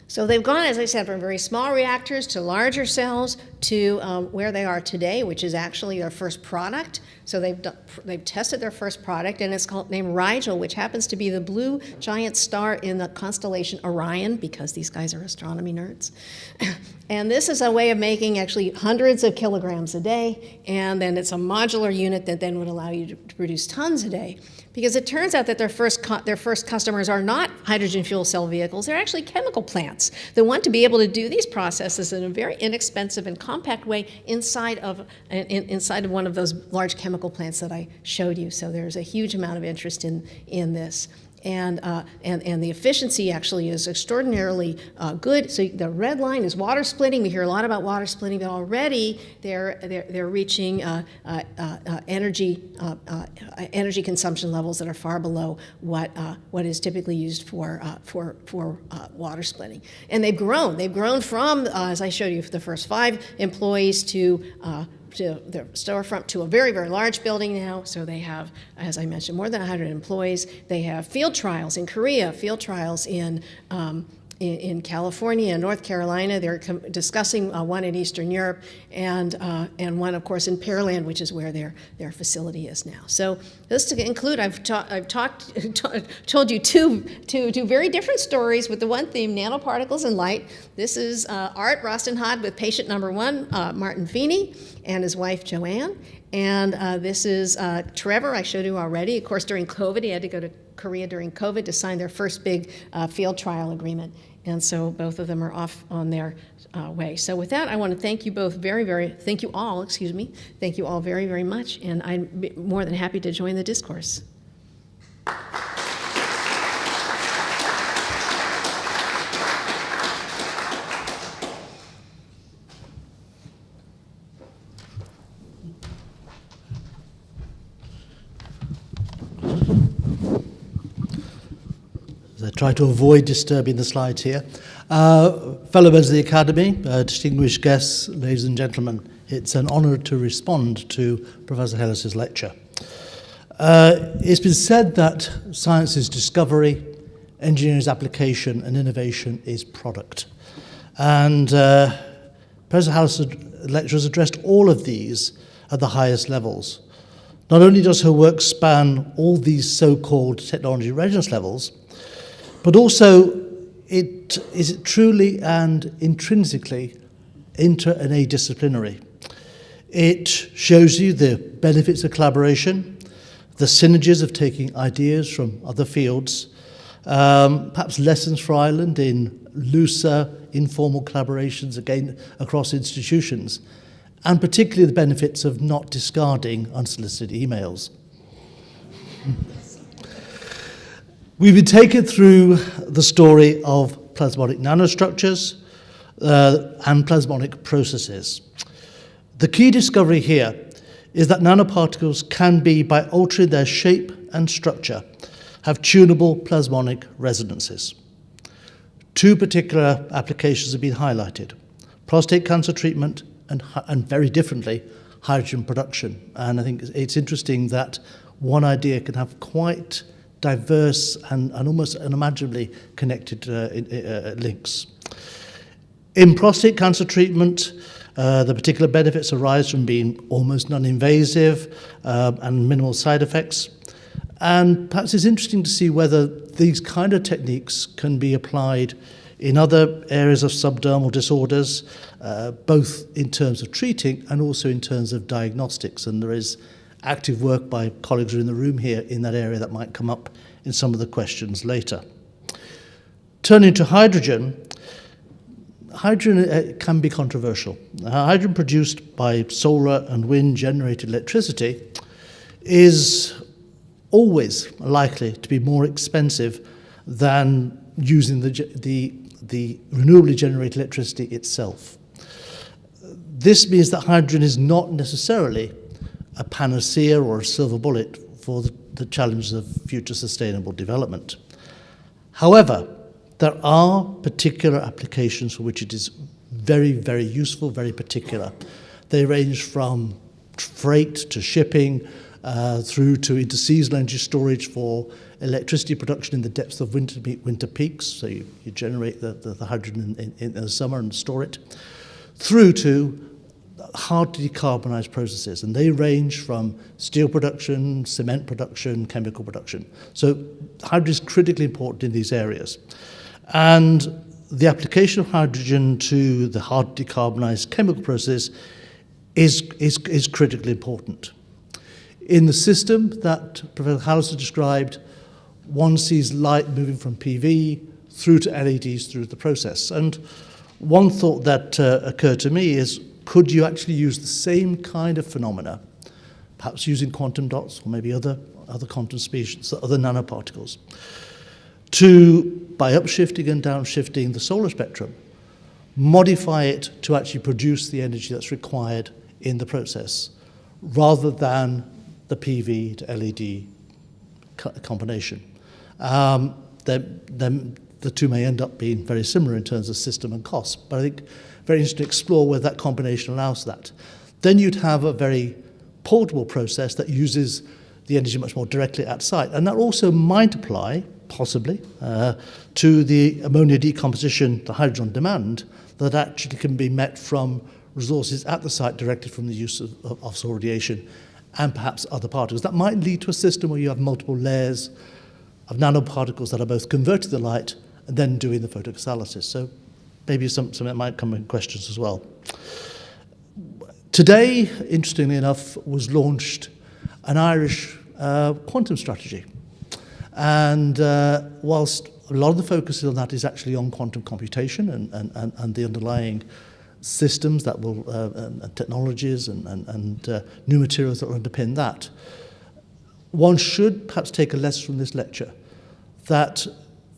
So they've gone, as I said, from very small reactors to larger cells to where they are today, which is actually their first product. So they've tested their first product, and it's named Rigel, which happens to be the blue giant star in the constellation Orion, because these guys are astronomy nerds. And this is a way of making actually hundreds of kilograms a day, and then it's a modular unit that then would allow you to produce tons a day. Because it turns out that their first customers are not hydrogen fuel cell vehicles, they're actually chemical plants that want to be able to do these processes in a very inexpensive and compact way inside of one of those large chemical plants that I showed you. So there's a huge amount of interest in this. And the efficiency actually is extraordinarily good. So the red line is water splitting. We hear a lot about water splitting, but already they're reaching energy consumption levels that are far below what is typically used for water splitting. And they've grown. They've grown from, as I showed you, the first 5 employees to their storefront to a very, very large building now. So they have, as I mentioned, more than 100 employees. They have field trials in Korea, field trials in California and North Carolina. They're discussing one in Eastern Europe and one, of course, in Pearland, which is where their facility is now. So just to conclude, I've told you two very different stories with the one theme, nanoparticles and light. This is Art Rostenhod with patient number 1, Martin Feeney, and his wife, Joanne. And this is Trevor, I showed you already. Of course, during COVID, he had to go to Korea during COVID to sign their first big field trial agreement. And so both of them are off on their way. So with that, I want to thank you both thank you all very, very much. And I'm more than happy to join the discourse.
I try to avoid disturbing the slides here. Fellow members of the Academy, distinguished guests, ladies and gentlemen, it's an honour to respond to Professor Halas's lecture. It's been said that science is discovery, engineering is application, and innovation is product. And Professor Halas's lecture has addressed all of these at the highest levels. Not only does her work span all these so-called technology readiness levels, but also it is truly and intrinsically inter- and adisciplinary. It shows you the benefits of collaboration, the synergies of taking ideas from other fields, perhaps lessons for Ireland in looser, informal collaborations, again, across institutions, and particularly the benefits of not discarding unsolicited emails. We've been taken through the story of plasmonic nanostructures and plasmonic processes. The key discovery here is that nanoparticles can be, by altering their shape and structure, have tunable plasmonic resonances. Two particular applications have been highlighted: prostate cancer treatment and very differently, hydrogen production. And I think it's interesting that one idea can have quite diverse and almost unimaginably connected links. In prostate cancer treatment, the particular benefits arise from being almost non-invasive and minimal side effects. And perhaps it's interesting to see whether these kind of techniques can be applied in other areas of subdermal disorders, both in terms of treating and also in terms of diagnostics. And there is active work by colleagues who are in the room here in that area that might come up in some of the questions later. Turning to hydrogen, hydrogen can be controversial. Hydrogen produced by solar and wind generated electricity is always likely to be more expensive than using the renewably generated electricity itself. This means that hydrogen is not necessarily a panacea or a silver bullet for the challenges of future sustainable development. However, there are particular applications for which it is very, very useful, very particular. They range from freight to shipping, through to interseasonal energy storage for electricity production in the depths of winter peaks, so you generate the hydrogen in the summer and store it, through to hard to decarbonize processes, and they range from steel production, cement production, chemical production. So hydrogen is critically important in these areas. And the application of hydrogen to the hard to decarbonize chemical process is critically important. In the system that Professor Halas has described, one sees light moving from PV through to LEDs through the process. And one thought that occurred to me is, could you actually use the same kind of phenomena, perhaps using quantum dots or maybe other quantum species, other nanoparticles, to, by upshifting and downshifting the solar spectrum, modify it to actually produce the energy that's required in the process, rather than the PV to LED combination. Then the two may end up being very similar in terms of system and cost, but I think very interesting to explore whether that combination allows that. Then you'd have a very portable process that uses the energy much more directly at site, and that also might apply, possibly, to the ammonia decomposition, the hydrogen demand, that actually can be met from resources at the site directly from the use of solar radiation and perhaps other particles. That might lead to a system where you have multiple layers of nanoparticles that are both converting the light and then doing the photocatalysis. So maybe something that might come in questions as well. Today, interestingly enough, was launched an Irish quantum strategy. And whilst a lot of the focus on that is actually on quantum computation and the underlying systems that will, and technologies and new materials that will underpin that, one should perhaps take a lesson from this lecture that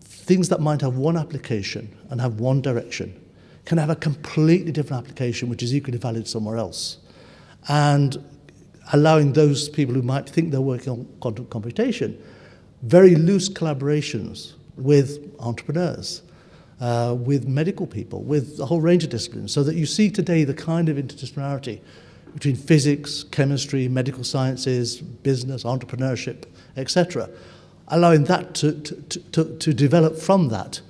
things that might have one application and have one direction can have a completely different application which is equally valid somewhere else. And allowing those people who might think they're working on quantum computation very loose collaborations with entrepreneurs, with medical people, with a whole range of disciplines, so that you see today the kind of interdisciplinarity between physics, chemistry, medical sciences, business, entrepreneurship, etc. Allowing that to develop from that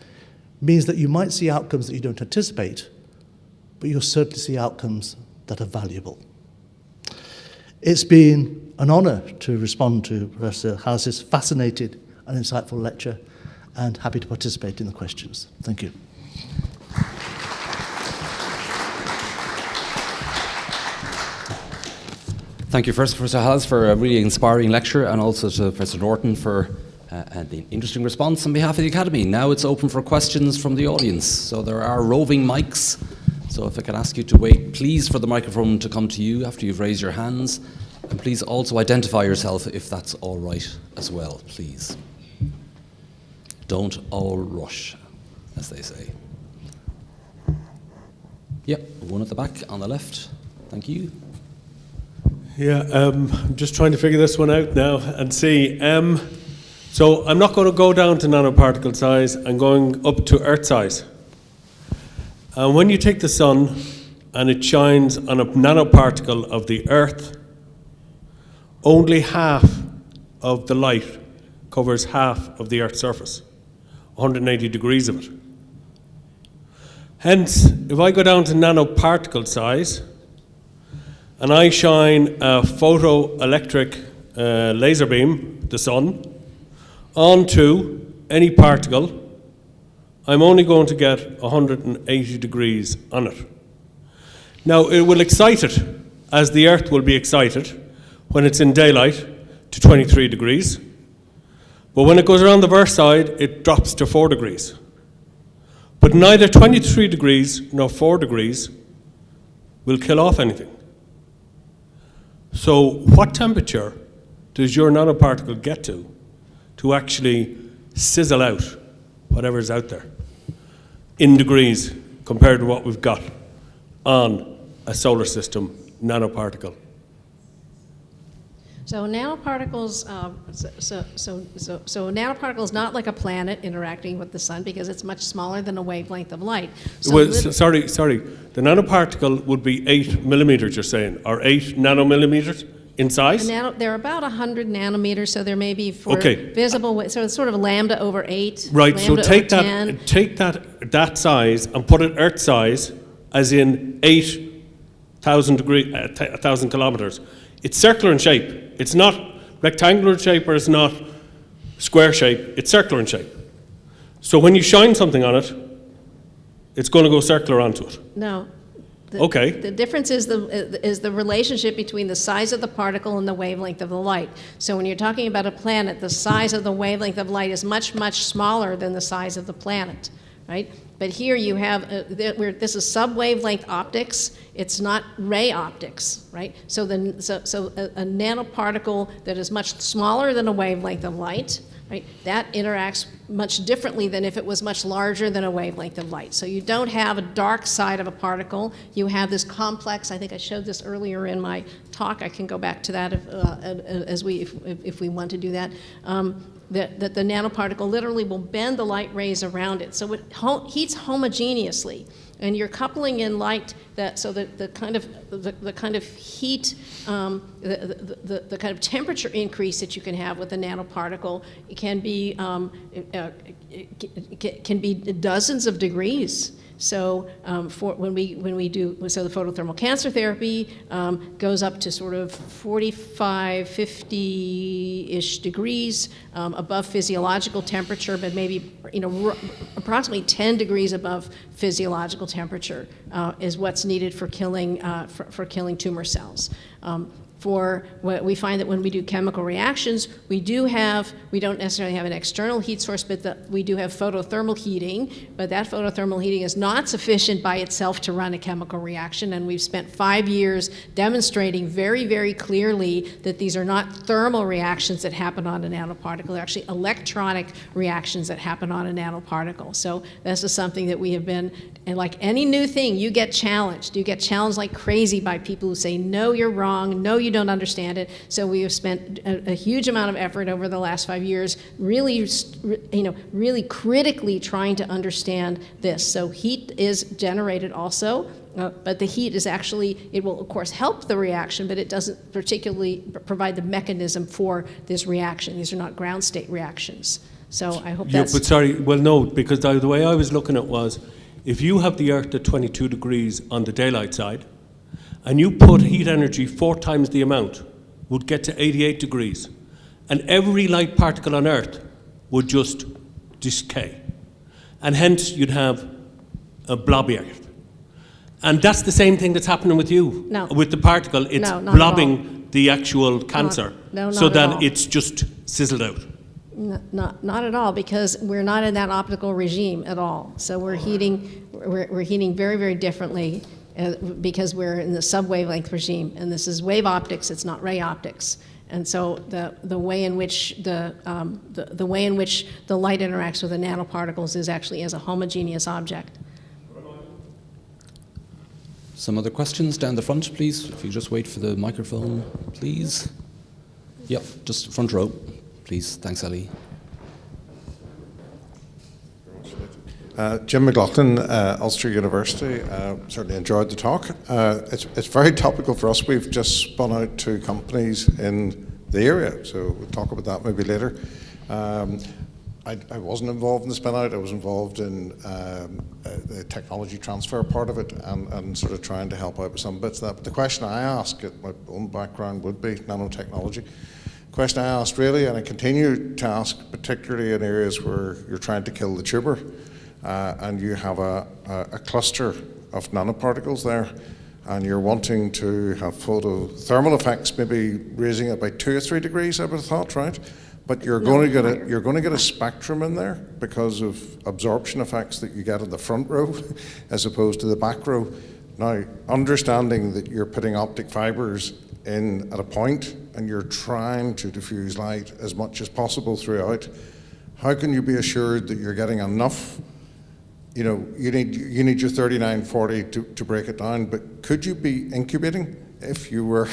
means that you might see outcomes that you don't anticipate, but you'll certainly see outcomes that are valuable. It's been an honour to respond to Professor Halas' fascinating and insightful lecture, and happy to participate in the questions. Thank you.
Thank you first, Professor Halas, for a really inspiring lecture, and also to Professor Norton for the interesting response on behalf of the Academy. Now it's open for questions from the audience. So there are roving mics. So if I can ask you to wait, please, for the microphone to come to you after you've raised your hands. And please also identify yourself if that's all right as well, please. Don't all rush, as they say. Yep, one at the back on the left. Thank you.
Yeah, I'm just trying to figure this one out now and see. So I'm not going to go down to nanoparticle size, I'm going up to Earth size. And when you take the sun and it shines on a nanoparticle of the Earth, only half of the light covers half of the Earth's surface, 180 degrees of it. Hence, if I go down to nanoparticle size, and I shine a photoelectric laser beam, the sun, onto any particle, I'm only going to get 180 degrees on it. Now, it will excite it, as the Earth will be excited when it's in daylight, to 23 degrees. But when it goes around the verse side, it drops to 4 degrees. But neither 23 degrees nor 4 degrees will kill off anything. So what temperature does your nanoparticle get to actually sizzle out whatever's out there in degrees compared to what we've got on a solar system nanoparticle?
So nanoparticles, so nanoparticles not like a planet interacting with the sun, because it's much smaller than a wavelength of light. So
sorry. The nanoparticle would be 8 millimeters, you're saying, or 8 nanomillimeters in size?
They're about 100 nanometers, so there may be for visible. So it's sort of lambda over 8.
Right. So take
that,
that size and put it Earth size, as in 8,000 kilometers. It's circular in shape. It's not rectangular in shape, or it's not square shape. It's circular in shape. So when you shine something on it, it's going to go circular onto it.
No.
The
difference is the relationship between the size of the particle and the wavelength of the light. So when you're talking about a planet, the size of the wavelength of light is much, much smaller than the size of the planet, right? But here you have, this is sub-wavelength optics. It's not ray optics, right? So a nanoparticle that is much smaller than a wavelength of light, right? That interacts much differently than if it was much larger than a wavelength of light. So you don't have a dark side of a particle. You have this complex. I think I showed this earlier in my talk. I can go back to that if we want to do that. That the nanoparticle literally will bend the light rays around it, so it heats homogeneously, and you're coupling in light the kind of heat, the kind of temperature increase that you can have with a nanoparticle. It can be dozens of degrees. So when we do the photothermal cancer therapy goes up to sort of 45, 50-ish degrees above physiological temperature, but maybe approximately 10 degrees above physiological temperature is what's needed for killing tumor cells. We find that when we do chemical reactions, we don't necessarily have an external heat source, but we do have photothermal heating, but that photothermal heating is not sufficient by itself to run a chemical reaction, and we've spent 5 years demonstrating very, very clearly that these are not thermal reactions that happen on a nanoparticle, they're actually electronic reactions that happen on a nanoparticle. So this is something that we have been, and like any new thing, you get challenged. You get challenged like crazy by people who say, no, you're wrong, no, you don't understand it. So we have spent a huge amount of effort over the last 5 years really critically trying to understand this. So heat is generated also, but the heat is actually, it will of course help the reaction, but it doesn't particularly provide the mechanism for this reaction. These are not ground state reactions. So I hope that's...
But sorry, well no, because the way I was looking at it was, if you have the Earth at 22 degrees on the daylight side, and you put heat energy 4 times the amount would get to 88 degrees, and every light particle on Earth would just decay. And hence you'd have a blobby Earth. And that's the same thing that's happening with you.
No.
With the particle, it's
No, not at
blobbing the actual cancer
not
so
at
that
all.
it's just sizzled out.
Not at all, because we're not in that optical regime at all. So we're heating very, very differently because we're in the sub-wavelength regime, and this is wave optics. It's not ray optics. And so the way in which the way in which the light interacts with the nanoparticles is actually as a homogeneous object.
Some other questions down the front, please. If you just wait for the microphone, please. Yep, just front row, please. Thanks, Ellie.
Jim McLaughlin, Ulster University. Certainly enjoyed the talk. It's very topical for us. We've just spun out 2 companies in the area, so we'll talk about that maybe later. I wasn't involved in the spin out. I was involved in the technology transfer part of it and sort of trying to help out with some bits of that. But the question I ask, my own background would be nanotechnology. The question I asked really, and I continue to ask, particularly in areas where you're trying to kill the tumour, and you have a cluster of nanoparticles there, and you're wanting to have photothermal effects, maybe raising it by 2 or 3 degrees, I would have thought, right? But you're going to get a spectrum in there because of absorption effects that you get in the front row as opposed to the back row. Now, understanding that you're putting optic fibers in at a point and you're trying to diffuse light as much as possible throughout, how can you be assured that you're getting enough? You know, you need your 3940 to break it down, but could you be incubating if you were?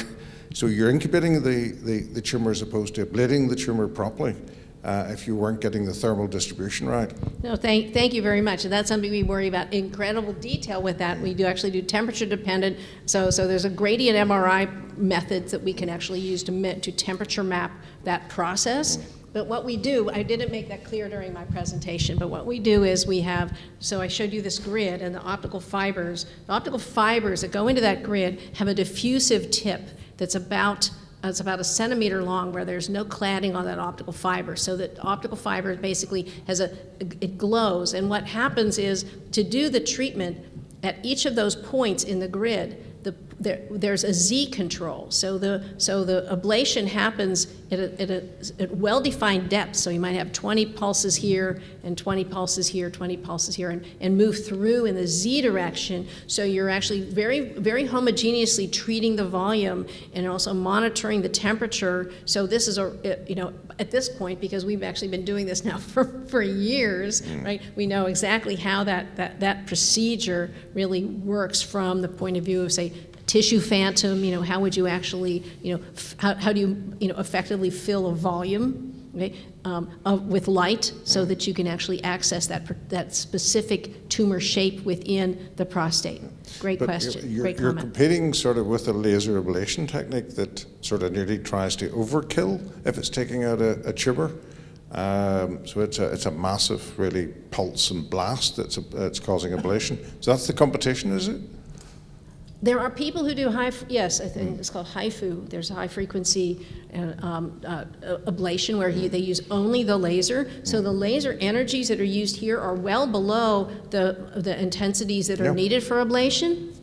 So you're incubating the tumour as opposed to ablating the tumour properly if you weren't getting the thermal distribution right.
No, thank you very much. And that's something we worry about in incredible detail with that. We do actually do temperature dependent. So there's a gradient MRI methods that we can actually use to temperature map that process. But what we do, I didn't make that clear during my presentation, but what we do is we have, so I showed you this grid and the optical fibers that go into that grid have a diffusive tip that's about a centimeter long, where there's no cladding on that optical fiber. So that optical fiber basically it glows. And what happens is, to do the treatment at each of those points in the grid, there's a Z control. So the ablation happens at well-defined depths. So you might have 20 pulses here and 20 pulses here, 20 pulses here, and move through in the Z direction. So you're actually very, very homogeneously treating the volume and also monitoring the temperature. So this is at this point, because we've actually been doing this now for years, right? We know exactly how that procedure really works from the point of view of, say, tissue phantom. How would you actually, how do you, effectively fill a volume, okay, with light, so that you can actually access that specific tumor shape within the prostate? Great question. Great comment.
You're competing sort of with a laser ablation technique that sort of nearly tries to overkill if it's taking out a tumor. So it's a massive, really, pulse and blast that's causing ablation. So that's the competition, is it?
There are people who do yes, I think it's called HIFU. There's a high frequency ablation where they use only the laser. So the laser energies that are used here are well below the intensities that are needed for ablation.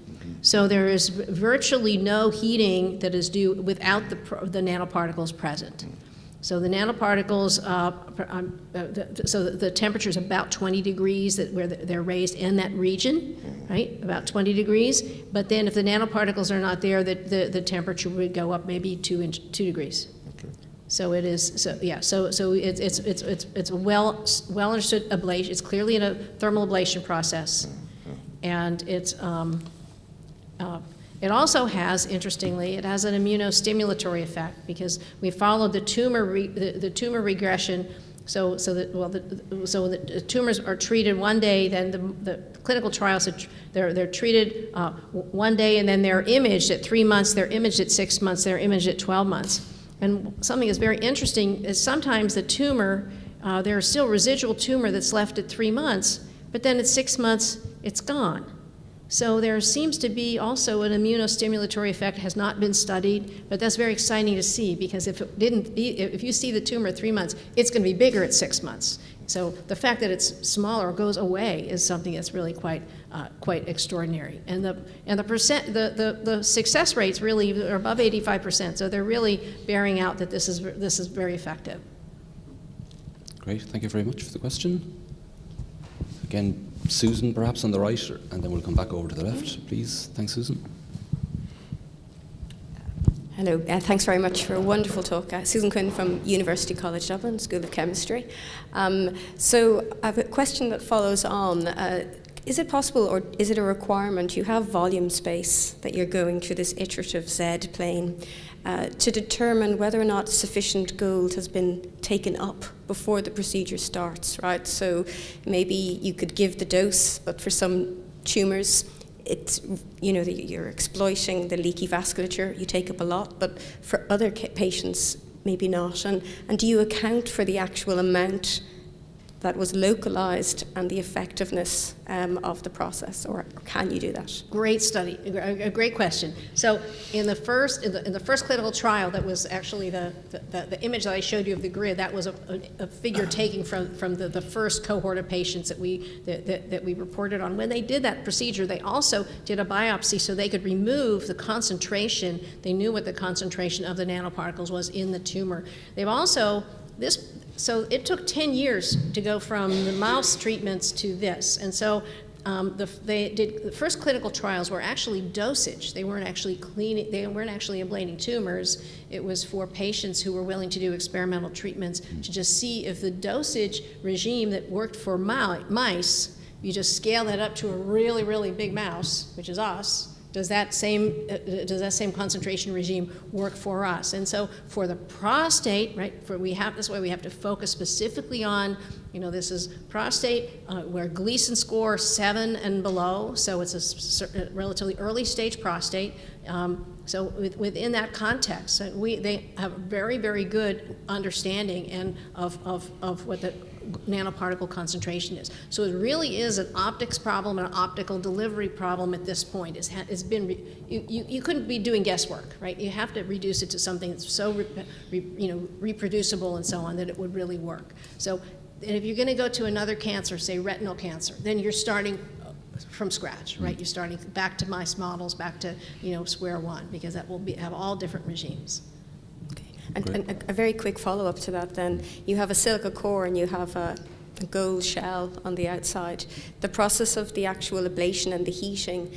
So there is virtually no heating that is due without the nanoparticles present. So the nanoparticles, so the temperature is about 20 degrees where they're raised in that region, right? About 20 degrees. But then if the nanoparticles are not there, the temperature would go up maybe 2 degrees. Okay. So it is. So yeah. So it's a well understood ablation. It's clearly in a thermal ablation process, and it's. It also has, interestingly, it has an immunostimulatory effect, because we followed the tumor regression. So the tumors are treated one day, then the clinical trials they're treated one day, and then they're imaged at 3 months, they're imaged at 6 months, they're imaged at 12 months. And something that's very interesting is sometimes the tumor, there's still residual tumor that's left at 3 months, but then at 6 months it's gone. So there seems to be also an immunostimulatory effect, has not been studied, but that's very exciting to see, because if you see the tumor at 3 months, it's going to be bigger at 6 months. So the fact that it's smaller or goes away is something that's really quite extraordinary. And the success rates really are above 85%. So they're really bearing out that this is very effective.
Great, thank you very much for the question. Again, Susan, perhaps on the right, and then we'll come back over to the left, please. Thanks, Susan.
Hello, thanks very much for a wonderful talk. Susan Quinn from University College Dublin, School of Chemistry. So I have a question that follows on. Is it possible, or is it a requirement, you have volume space that you're going through this iterative Z plane, to determine whether or not sufficient gold has been taken up before the procedure starts, right? So maybe you could give the dose, but for some tumors, it's, you're exploiting the leaky vasculature, you take up a lot, but for other patients, maybe not. And do you account for the actual amount that was localized and the effectiveness of the process, or can you do that?
Great study, a great question. So in the first clinical trial, that was actually the image that I showed you of the grid. That was a figure taken from the first cohort of patients that we reported on. When they did that procedure, they also did a biopsy so they could remove the concentration. They knew what the concentration of the nanoparticles was in the tumor. They've also So it took 10 years to go from the mouse treatments to this. And so the first clinical trials were actually dosage. They weren't actually ablating tumors. It was for patients who were willing to do experimental treatments to just see if the dosage regime that worked for mice, you just scale that up to a really, really big mouse, which is us. Does that same concentration regime work for us? And so for the prostate, right? This way we have to focus specifically on, this is prostate where Gleason score 7 and below, so it's a relatively early stage prostate. So within that context, they have a very, very good understanding of what the nanoparticle concentration is. So it really is an optics problem and an optical delivery problem at this point. You couldn't be doing guesswork, right? You have to reduce it to something that's so reproducible and so on that it would really work. So if you're going to go to another cancer, say retinal cancer, then you're starting from scratch, right? You're starting back to mice models, back to square one, because that will have all different regimes.
And a very quick follow-up to that then. You have a silica core and you have a gold shell on the outside. The process of the actual ablation and the heating,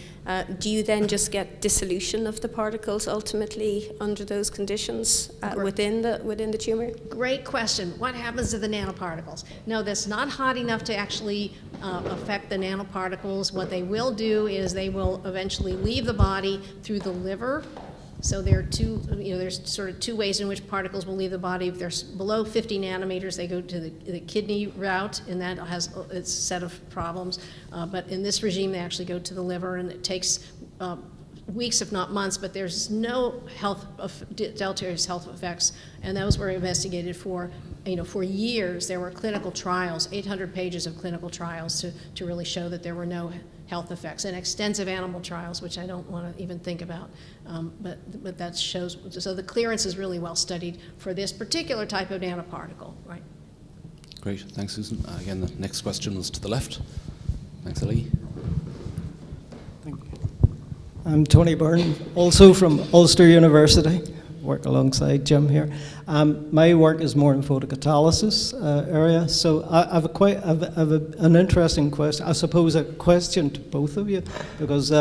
do you then just get dissolution of the particles ultimately under those conditions within the tumor?
Great question. What happens to the nanoparticles? No, that's not hot enough to actually affect the nanoparticles. What they will do is they will eventually leave the body through the liver. So there are there's sort of two ways in which particles will leave the body. If they're below 50 nanometers, they go to the kidney route, and that has its set of problems. But in this regime, they actually go to the liver, and it takes weeks, if not months, but there's no deleterious health effects, and those were investigated for years. There were clinical trials, 800 pages of clinical trials to really show that there were no health effects, and extensive animal trials, which I don't want to even think about, but that shows, so the clearance is really well studied for this particular type of nanoparticle, right?
Great, thanks, Susan. Again, the next question was to the left. Thanks, Ali.
Thank you. I'm Tony Byrne, also from Ulster University. Work alongside Jim here. My work is more in photocatalysis area, so I have an interesting question. I suppose a question to both of you, because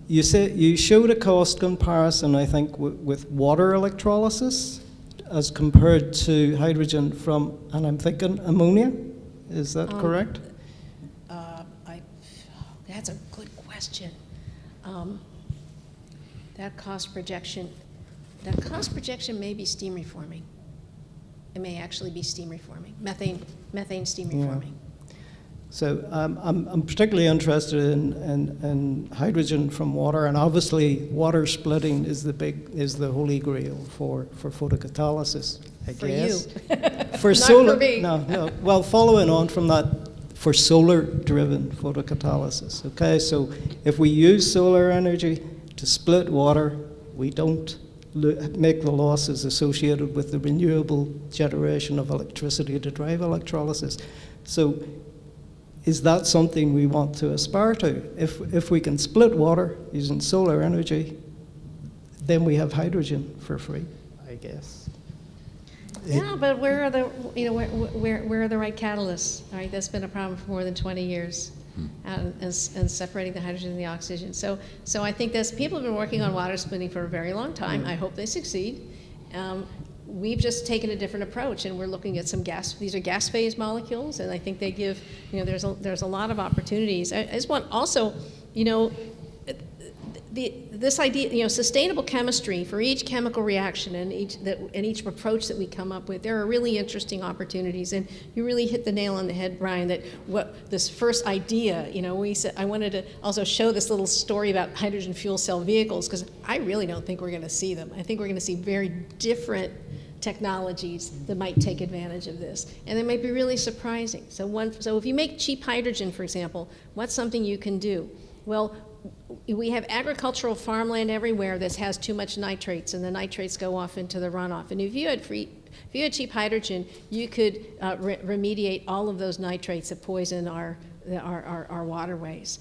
you showed a cost comparison, I think, with water electrolysis as compared to hydrogen from, and I'm thinking ammonia. Is that correct?
That's a good question. That cost projection may be steam reforming. It may actually be steam reforming, methane steam reforming.
So I'm particularly interested in hydrogen from water, and obviously water splitting is the holy grail for photocatalysis, I guess.
For you.
For
Not
solar,
for me.
no. Well, following on from that, for solar-driven photocatalysis. Okay, so if we use solar energy to split water, we don't make the losses associated with the renewable generation of electricity to drive electrolysis. So is that something we want to aspire to? If we can split water using solar energy, then we have hydrogen for free, I guess.
Yeah, but where are the where are the right catalysts? Right, that's been a problem for more than 20 years, and separating the hydrogen and the oxygen. So I think people have been working on water splitting for a very long time. I hope they succeed. We've just taken a different approach, and we're looking at some gas. These are gas phase molecules, and I think they give there's a lot of opportunities. I just want also this idea, sustainable chemistry for each chemical reaction and each approach that we come up with, there are really interesting opportunities. And you really hit the nail on the head, Brian, that what this first idea, I wanted to also show this little story about hydrogen fuel cell vehicles, because I really don't think we're going to see them. I think we're going to see very different technologies that might take advantage of this, and they might be really surprising. So if you make cheap hydrogen, for example, what's something you can do? Well, we have agricultural farmland everywhere that has too much nitrates, and the nitrates go off into the runoff. And if you had cheap hydrogen, you could remediate all of those nitrates that poison our waterways.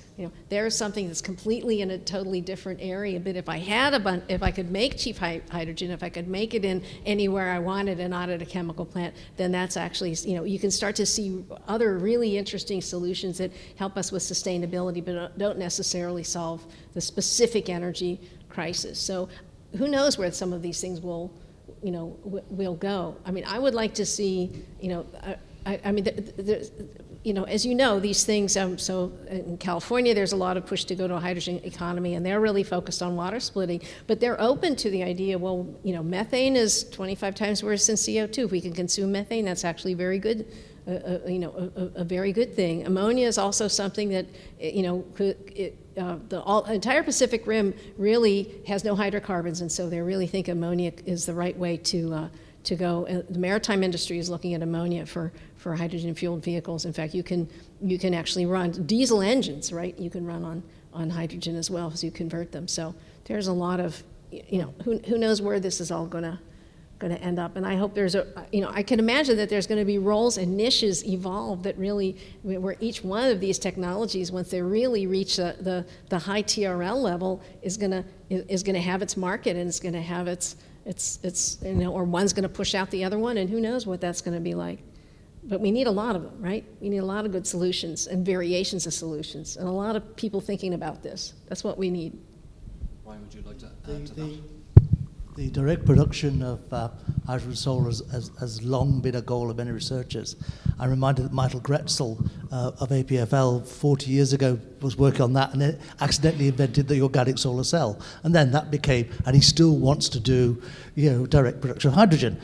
There's something that's completely in a totally different area. But if I could make cheap hydrogen, if I could make it in anywhere I wanted and not at a chemical plant, then that's actually, you can start to see other really interesting solutions that help us with sustainability, but don't necessarily solve the specific energy crisis. So who knows where some of these things will go. I mean, I would like to see, as you know, these things, so in California, there's a lot of push to go to a hydrogen economy, and they're really focused on water splitting, but they're open to the idea, well, methane is 25 times worse than CO2. If we can consume methane, that's actually very good, a very good thing. Ammonia is also something that, the entire Pacific Rim really has no hydrocarbons, and so they really think ammonia is the right way to go. The maritime industry is looking at ammonia for hydrogen-fueled vehicles. In fact, you can actually run diesel engines, right? You can run on hydrogen as well as you convert them. So there's a lot of, who knows where this is all going to end up. And I hope I can imagine that there's going to be roles and niches evolve that really, where each one of these technologies, once they really reach the high TRL level, is going to have its market, and it's going to have its or one's going to push out the other one, and who knows what that's going to be like. But we need a lot of them, right? We need a lot of good solutions and variations of solutions, and a lot of people thinking about this. That's what we need.
Brian, would you like to add to that?
The direct production of hydrogen solar has long been a goal of many researchers. I'm reminded that Michael Gretzel of APFL 40 years ago was working on that, and then accidentally invented the organic solar cell. And then that became, and he still wants to do, direct production of hydrogen.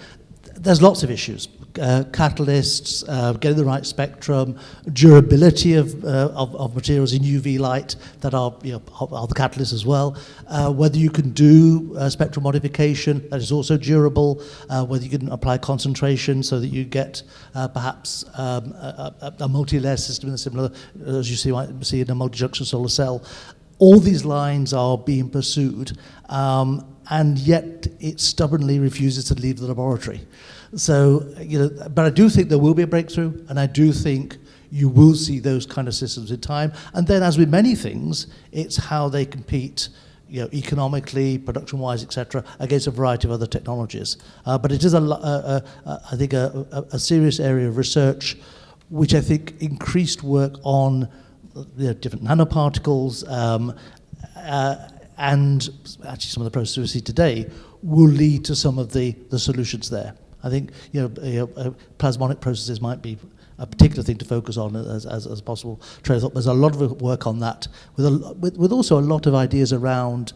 There's lots of issues. Catalysts, getting the right spectrum, durability of materials in UV light that are the catalysts as well. Whether you can do spectral modification that is also durable. Whether you can apply concentration so that you get perhaps a multi-layer system similar as you see in a multi-junction solar cell. All these lines are being pursued, and yet it stubbornly refuses to leave the laboratory. So, but I do think there will be a breakthrough, and I do think you will see those kind of systems in time. And then, as with many things, it's how they compete, economically, production-wise, etc., against a variety of other technologies. But it is, I think, a serious area of research, which I think increased work on different nanoparticles, and actually some of the processes we see today will lead to some of the solutions there. I think plasmonic processes might be a particular thing to focus on as possible trade-off. There's a lot of work on that, with also a lot of ideas around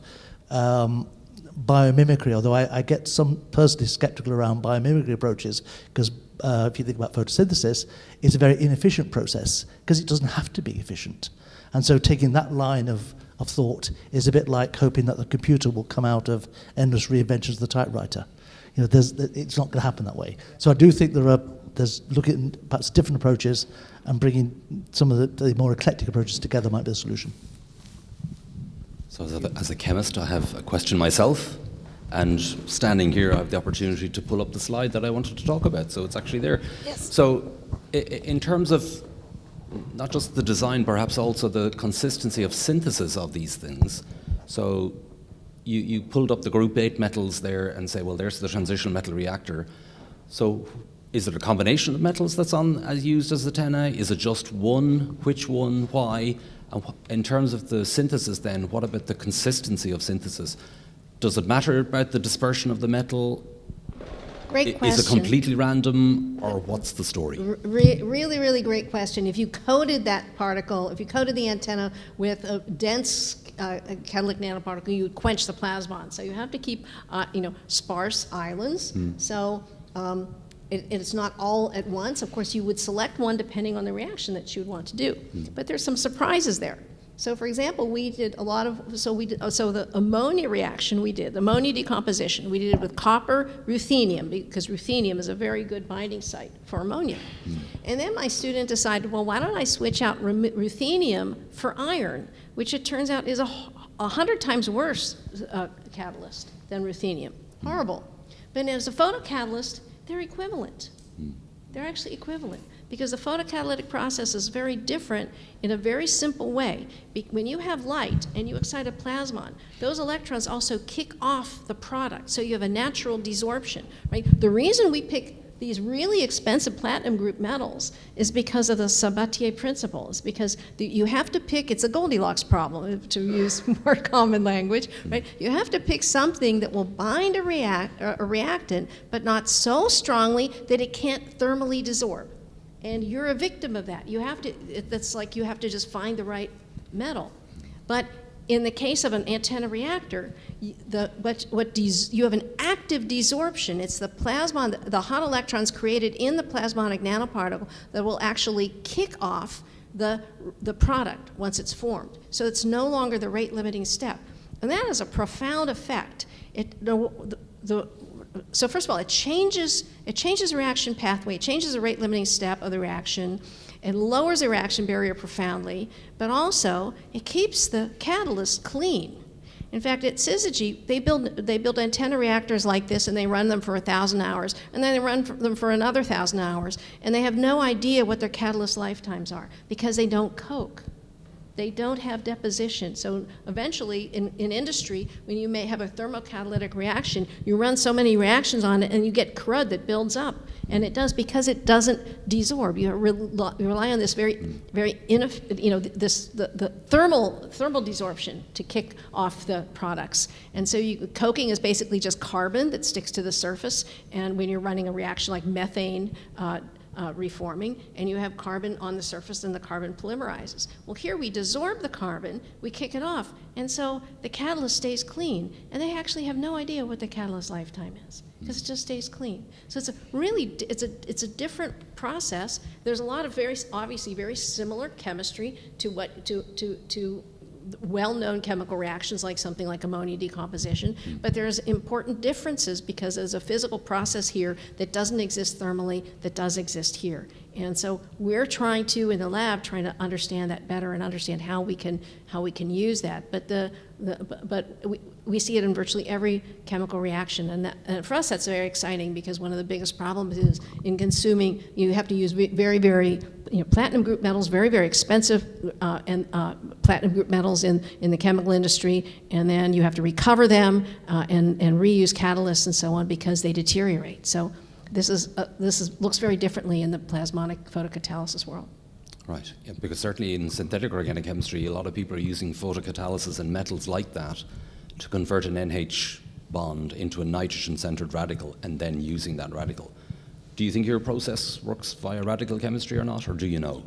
biomimicry, although I get some personally skeptical around biomimicry approaches, because if you think about photosynthesis, it's a very inefficient process because it doesn't have to be efficient. And so taking that line of thought is a bit like hoping that the computer will come out of endless reinventions of the typewriter. It's not going to happen that way. So I do think there there's looking at perhaps different approaches and bringing some of the more eclectic approaches together might be a solution.
So as a chemist, I have a question myself, and standing here, I have the opportunity to pull up the slide that I wanted to talk about, so it's actually there.
Yes.
So in terms of not just the design, perhaps also the consistency of synthesis of these things, so you pulled up the group 8 metals there and say, well, there's the transition metal reactor. So is it a combination of metals that's used as the 10A? Is it just one? Which one? Why? And in terms of the synthesis then, what about the consistency of synthesis? Does it matter about the dispersion of the metal?
Great question.
Is it completely random, or what's the story?
Really, really great question. If you coated that particle, if you coated the antenna with a dense catalytic nanoparticle, you would quench the plasmon. So you have to keep, sparse islands. So it's not all at once. Of course, you would select one depending on the reaction that you would want to do. But there's some surprises there. So, for example, we did a lot of, so the ammonia reaction we did, the ammonia decomposition, we did it with copper ruthenium, because ruthenium is a very good binding site for ammonia. And then my student decided, well, why don't I switch out ruthenium for iron, which it turns out is 100 times worse catalyst than ruthenium. Horrible. But as a photocatalyst, they're equivalent. They're actually equivalent, because the photocatalytic process is very different in a very simple way. When you have light and you excite a plasmon, those electrons also kick off the product, so you have a natural desorption, right? The reason we pick these really expensive platinum group metals is because of the Sabatier principle. It's because you have to pick, it's a Goldilocks problem, to use more common language, right? You have to pick something that will bind a reactant, but not so strongly that it can't thermally desorb. And you're a victim of that. You have to, that's like you have to just find the right metal. But in the case of an antenna reactor, you have an active desorption. It's the plasmon, the hot electrons created in the plasmonic nanoparticle that will actually kick off the product once it's formed. So it's no longer the rate-limiting step. And that has a profound effect. So first of all, it changes the reaction pathway, it changes the rate-limiting step of the reaction, it lowers the reaction barrier profoundly, but also it keeps the catalyst clean. In fact, at Syzygy, they build antenna reactors like this, and they run them for 1,000 hours, and then they run them for another 1,000 hours, and they have no idea what their catalyst lifetimes are, because they don't coke. They don't have deposition. So eventually, in industry, when you may have a thermocatalytic reaction, you run so many reactions on it, and you get crud that builds up. And it does, because it doesn't desorb. You rely on this the thermal desorption to kick off the products. And so coking is basically just carbon that sticks to the surface. And when you're running a reaction like methane, reforming, and you have carbon on the surface, and the carbon polymerizes. Well, here we desorb the carbon, we kick it off, and so the catalyst stays clean, and they actually have no idea what the catalyst lifetime is, because it just stays clean. So it's a different process. There's a lot of obviously very similar chemistry to well-known chemical reactions like something like ammonia decomposition, but there's important differences because there's a physical process here that doesn't exist thermally that does exist here. And so we're trying to, in the lab, trying to understand that better and understand how we can use that. But we see it in virtually every chemical reaction, and for us that's very exciting, because one of the biggest problems is in consuming, you have to use very, very platinum group metals, very, very expensive platinum group metals in the chemical industry, and then you have to recover them and reuse catalysts and so on, because they deteriorate. So this looks very differently in the plasmonic photocatalysis world.
Right, yeah, because certainly in synthetic organic chemistry, a lot of people are using photocatalysis in metals like that to convert an NH bond into a nitrogen-centered radical and then using that radical. Do you think your process works via radical chemistry or not, or do you know?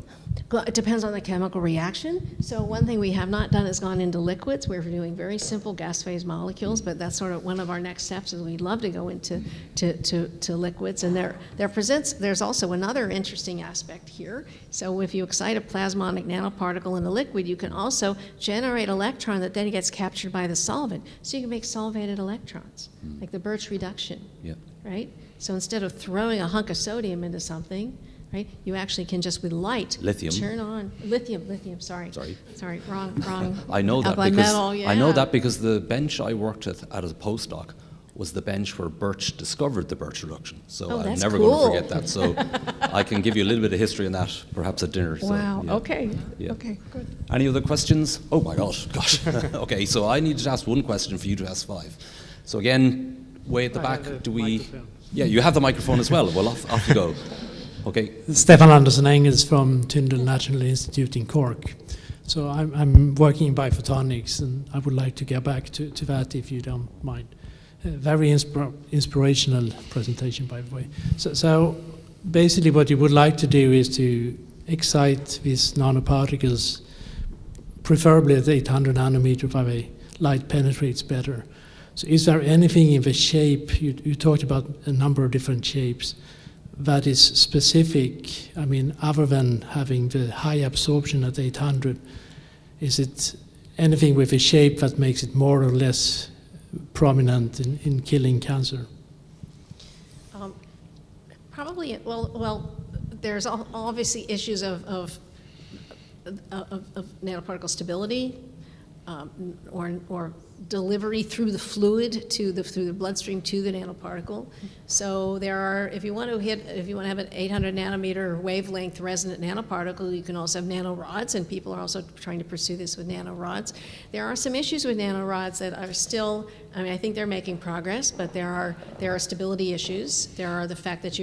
Well, it depends on the chemical reaction. So one thing we have not done is gone into liquids. We're doing very simple gas phase molecules, but that's sort of one of our next steps. Is we'd love to go into to liquids. And there's also another interesting aspect here. So if you excite a plasmonic nanoparticle in a liquid, you can also generate electron that then gets captured by the solvent. So you can make solvated electrons, like the Birch reduction.
Yep.
Right. So instead of throwing a hunk of sodium into something, right, you actually can just with light turn on lithium. Sorry, wrong.
I know that because
metal, yeah.
I know that because the bench I worked at as a postdoc was the bench where Birch discovered the Birch reduction. So I'm never going to forget that. So I can give you a little bit of history on that, perhaps at dinner.
Wow.
So, yeah.
Okay.
Yeah.
Okay. Good.
Any other questions? Oh my gosh. Okay. So I need to ask one question for you to ask 5. So again, way at the back. Yeah, you have the microphone as well. Well, off you go. Okay.
Stefan Andersson Engels from Tyndall National Institute in Cork. So I'm working in biophotonics, and I would like to get back to that if you don't mind. Very inspirational presentation, by the way. So basically what you would like to do is to excite these nanoparticles, preferably at 800 nanometer, by the light penetrates better. So is there anything in the shape, you talked about a number of different shapes, that is specific, I mean, other than having the high absorption at 800, is it anything with a shape that makes it more or less prominent in killing cancer?
Probably, well, there's obviously issues of nanoparticle stability, or delivery through the fluid through the bloodstream to the nanoparticle. So there are, if you want to have an 800 nanometer wavelength resonant nanoparticle, you can also have nanorods, and people are also trying to pursue this with nanorods. There are some issues with nanorods that are still, I mean, I think they're making progress, but there are stability issues. There are the fact that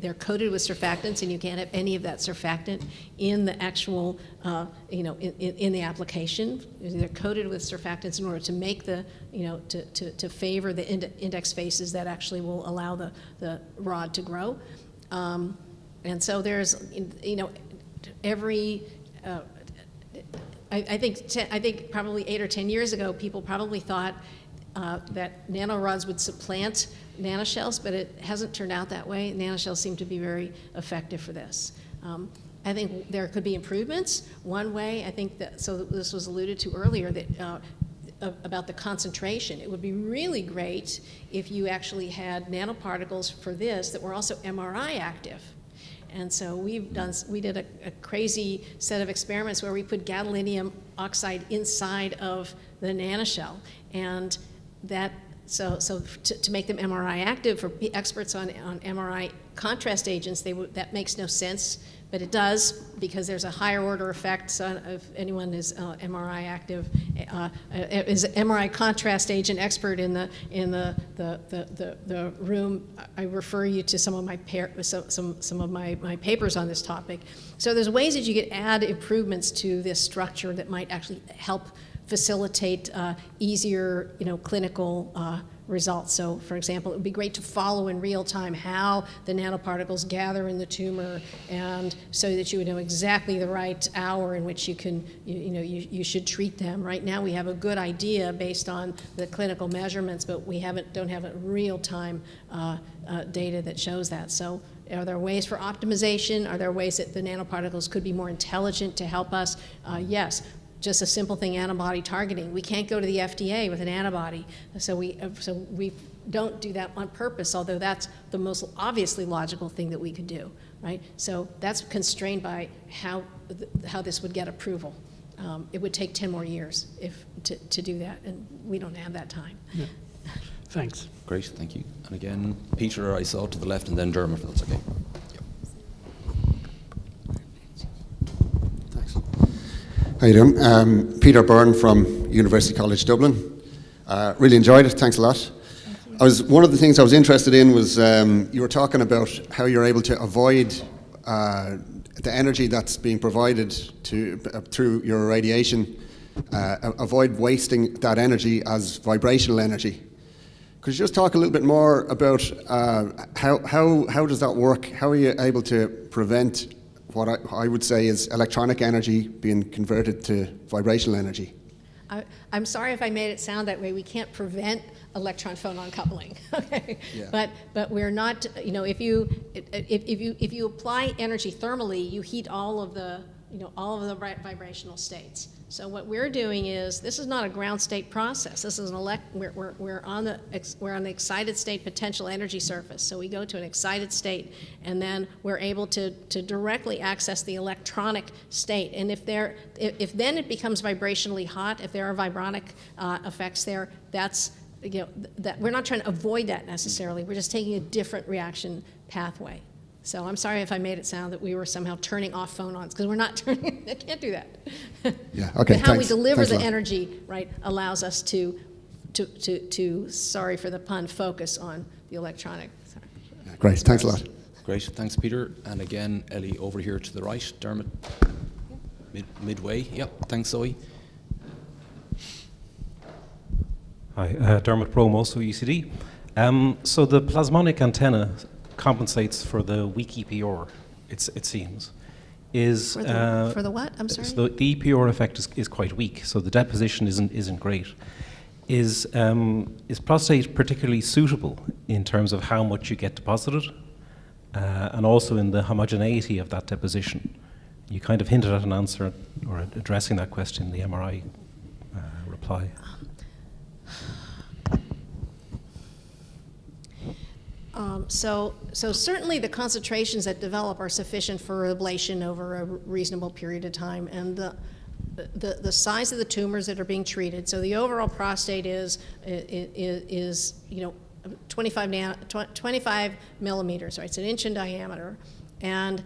they're coated with surfactants, and you can't have any of that surfactant in the actual, in the application. They're coated with surfactants in order to make the, to favor the index faces that actually will allow the rod to grow. And so there's, every, I think probably 8 or 10 years ago, people probably thought that nanorods would supplant nanoshells, but it hasn't turned out that way. Nanoshells seem to be very effective for this. I think there could be improvements. One way, I think that, so this was alluded to earlier, that about the concentration. It would be really great if you actually had nanoparticles for this that were also MRI active. And so we did a crazy set of experiments where we put gadolinium oxide inside of the nanoshell, and that to make them MRI active, for experts on MRI contrast agents, that makes no sense, but it does, because there's a higher order effect. So if anyone is MRI active, is an MRI contrast agent expert in the room, I refer you to some of my my papers on this topic. So there's ways that you could add improvements to this structure that might actually help facilitate easier, clinical results. So, for example, it would be great to follow in real time how the nanoparticles gather in the tumor, and so that you would know exactly the right hour in which you can, you should treat them. Right now, we have a good idea based on the clinical measurements, but we don't have a real time data that shows that. So, are there ways for optimization? Are there ways that the nanoparticles could be more intelligent to help us? Yes. Just a simple thing, antibody targeting. We can't go to the FDA with an antibody, so we don't do that on purpose, although that's the most obviously logical thing that we could do, right? So that's constrained by how this would get approval. It would take 10 more years to do that, and we don't have that time.
Yeah. Thanks.
Great, thank you. And again, Peter, I saw to the left, and then Dermot, if that's okay.
How you doing? Peter Byrne from University College Dublin. Really enjoyed it. Thanks a lot. One of the things I was interested in was you were talking about how you're able to avoid the energy that's being provided through your radiation, avoid wasting that energy as vibrational energy. Could you just talk a little bit more about how does that work? How are you able to prevent what I would say is electronic energy being converted to vibrational energy.
I'm sorry if I made it sound that way. We can't prevent electron-phonon coupling, okay?
Yeah.
But we're not. You know, if you apply energy thermally, you heat all of the vibrational states. So what we're doing is, this is not a ground state process. This is we're on the excited state potential energy surface. So we go to an excited state, and then we're able to directly access the electronic state. And if then it becomes vibrationally hot, if there are vibronic effects there, that's, you know, that we're not trying to avoid that necessarily. We're just taking a different reaction pathway. So I'm sorry if I made it sound that we were somehow turning off phonons, because we're not turning. I can't do that.
Yeah. Okay.
But how we
thanks.
deliver
Thanks a
the
lot.
energy, right, allows us to sorry for the pun, focus on the electronic.
Yeah, great. Thanks a lot.
Great. Thanks, Peter. And again, Ellie, over here to the right. Dermot, midway. Yep. Thanks, Zoe.
Hi, Dermot Brome, also ECD. So the plasmonic antenna compensates for the weak EPR, it seems.
For the what? I'm sorry?
So the EPR effect is quite weak, so the deposition isn't great. Is prostate particularly suitable in terms of how much you get deposited, and also in the homogeneity of that deposition? You kind of hinted at an answer or addressing that question in the MRI reply.
So certainly the concentrations that develop are sufficient for ablation over a reasonable period of time, and the size of the tumors that are being treated. So the overall prostate is 25 millimeters, right? It's an inch in diameter, and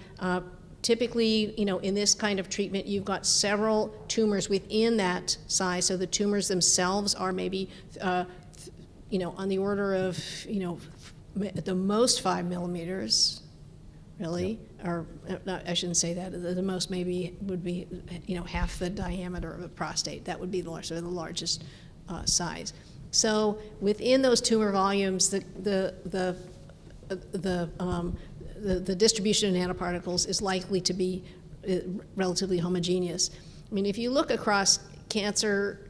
typically, in this kind of treatment, you've got several tumors within that size. So the tumors themselves are maybe, on the order of, at the most 5 millimeters, really, or no, I shouldn't say that. The most maybe would be, half the diameter of a prostate. That would be the largest size. So within those tumor volumes, the distribution of nanoparticles is likely to be relatively homogeneous. I mean, if you look across cancer,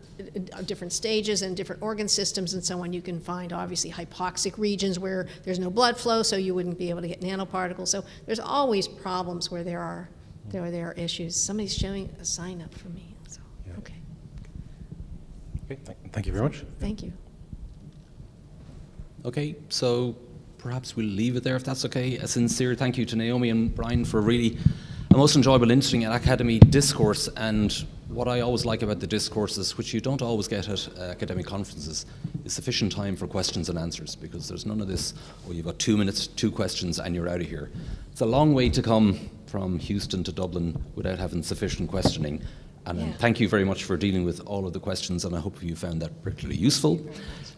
different stages and different organ systems and so on, you can find obviously hypoxic regions where there's no blood flow, so you wouldn't be able to get nanoparticles. So there's always problems where there are issues. Somebody's showing a sign up for me. So,
yeah.
Okay.
Okay, thank you very much.
Thank you.
Okay, so perhaps we'll leave it there if that's okay. A sincere thank you to Naomi and Brian for really a most enjoyable, interesting academy discourse. And what I always like about the discourses, which you don't always get at academic conferences, is sufficient time for questions and answers, because there's none of this, you've got 2 minutes, 2 questions, and you're out of here. It's a long way to come from Houston to Dublin without having sufficient questioning. And thank you very much for dealing with all of the questions, and I hope you found that particularly useful.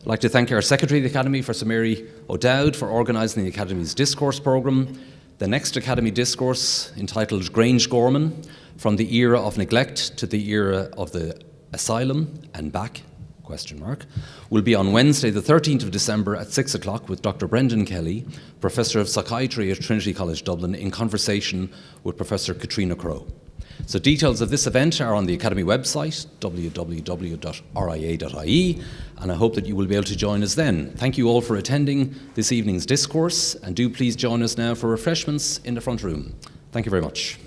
I'd like to thank our Secretary of the Academy, Professor Mary O'Dowd, for organising the Academy's discourse programme. The next Academy discourse, entitled Grange Gorman, From the Era of Neglect to the Era of the Asylum and Back, ? Will be on Wednesday the 13th of December at 6 o'clock with Dr. Brendan Kelly, Professor of Psychiatry at Trinity College Dublin, in conversation with Professor Katrina Crowe. So details of this event are on the Academy website, www.ria.ie, and I hope that you will be able to join us then. Thank you all for attending this evening's discourse, and do please join us now for refreshments in the front room. Thank you very much.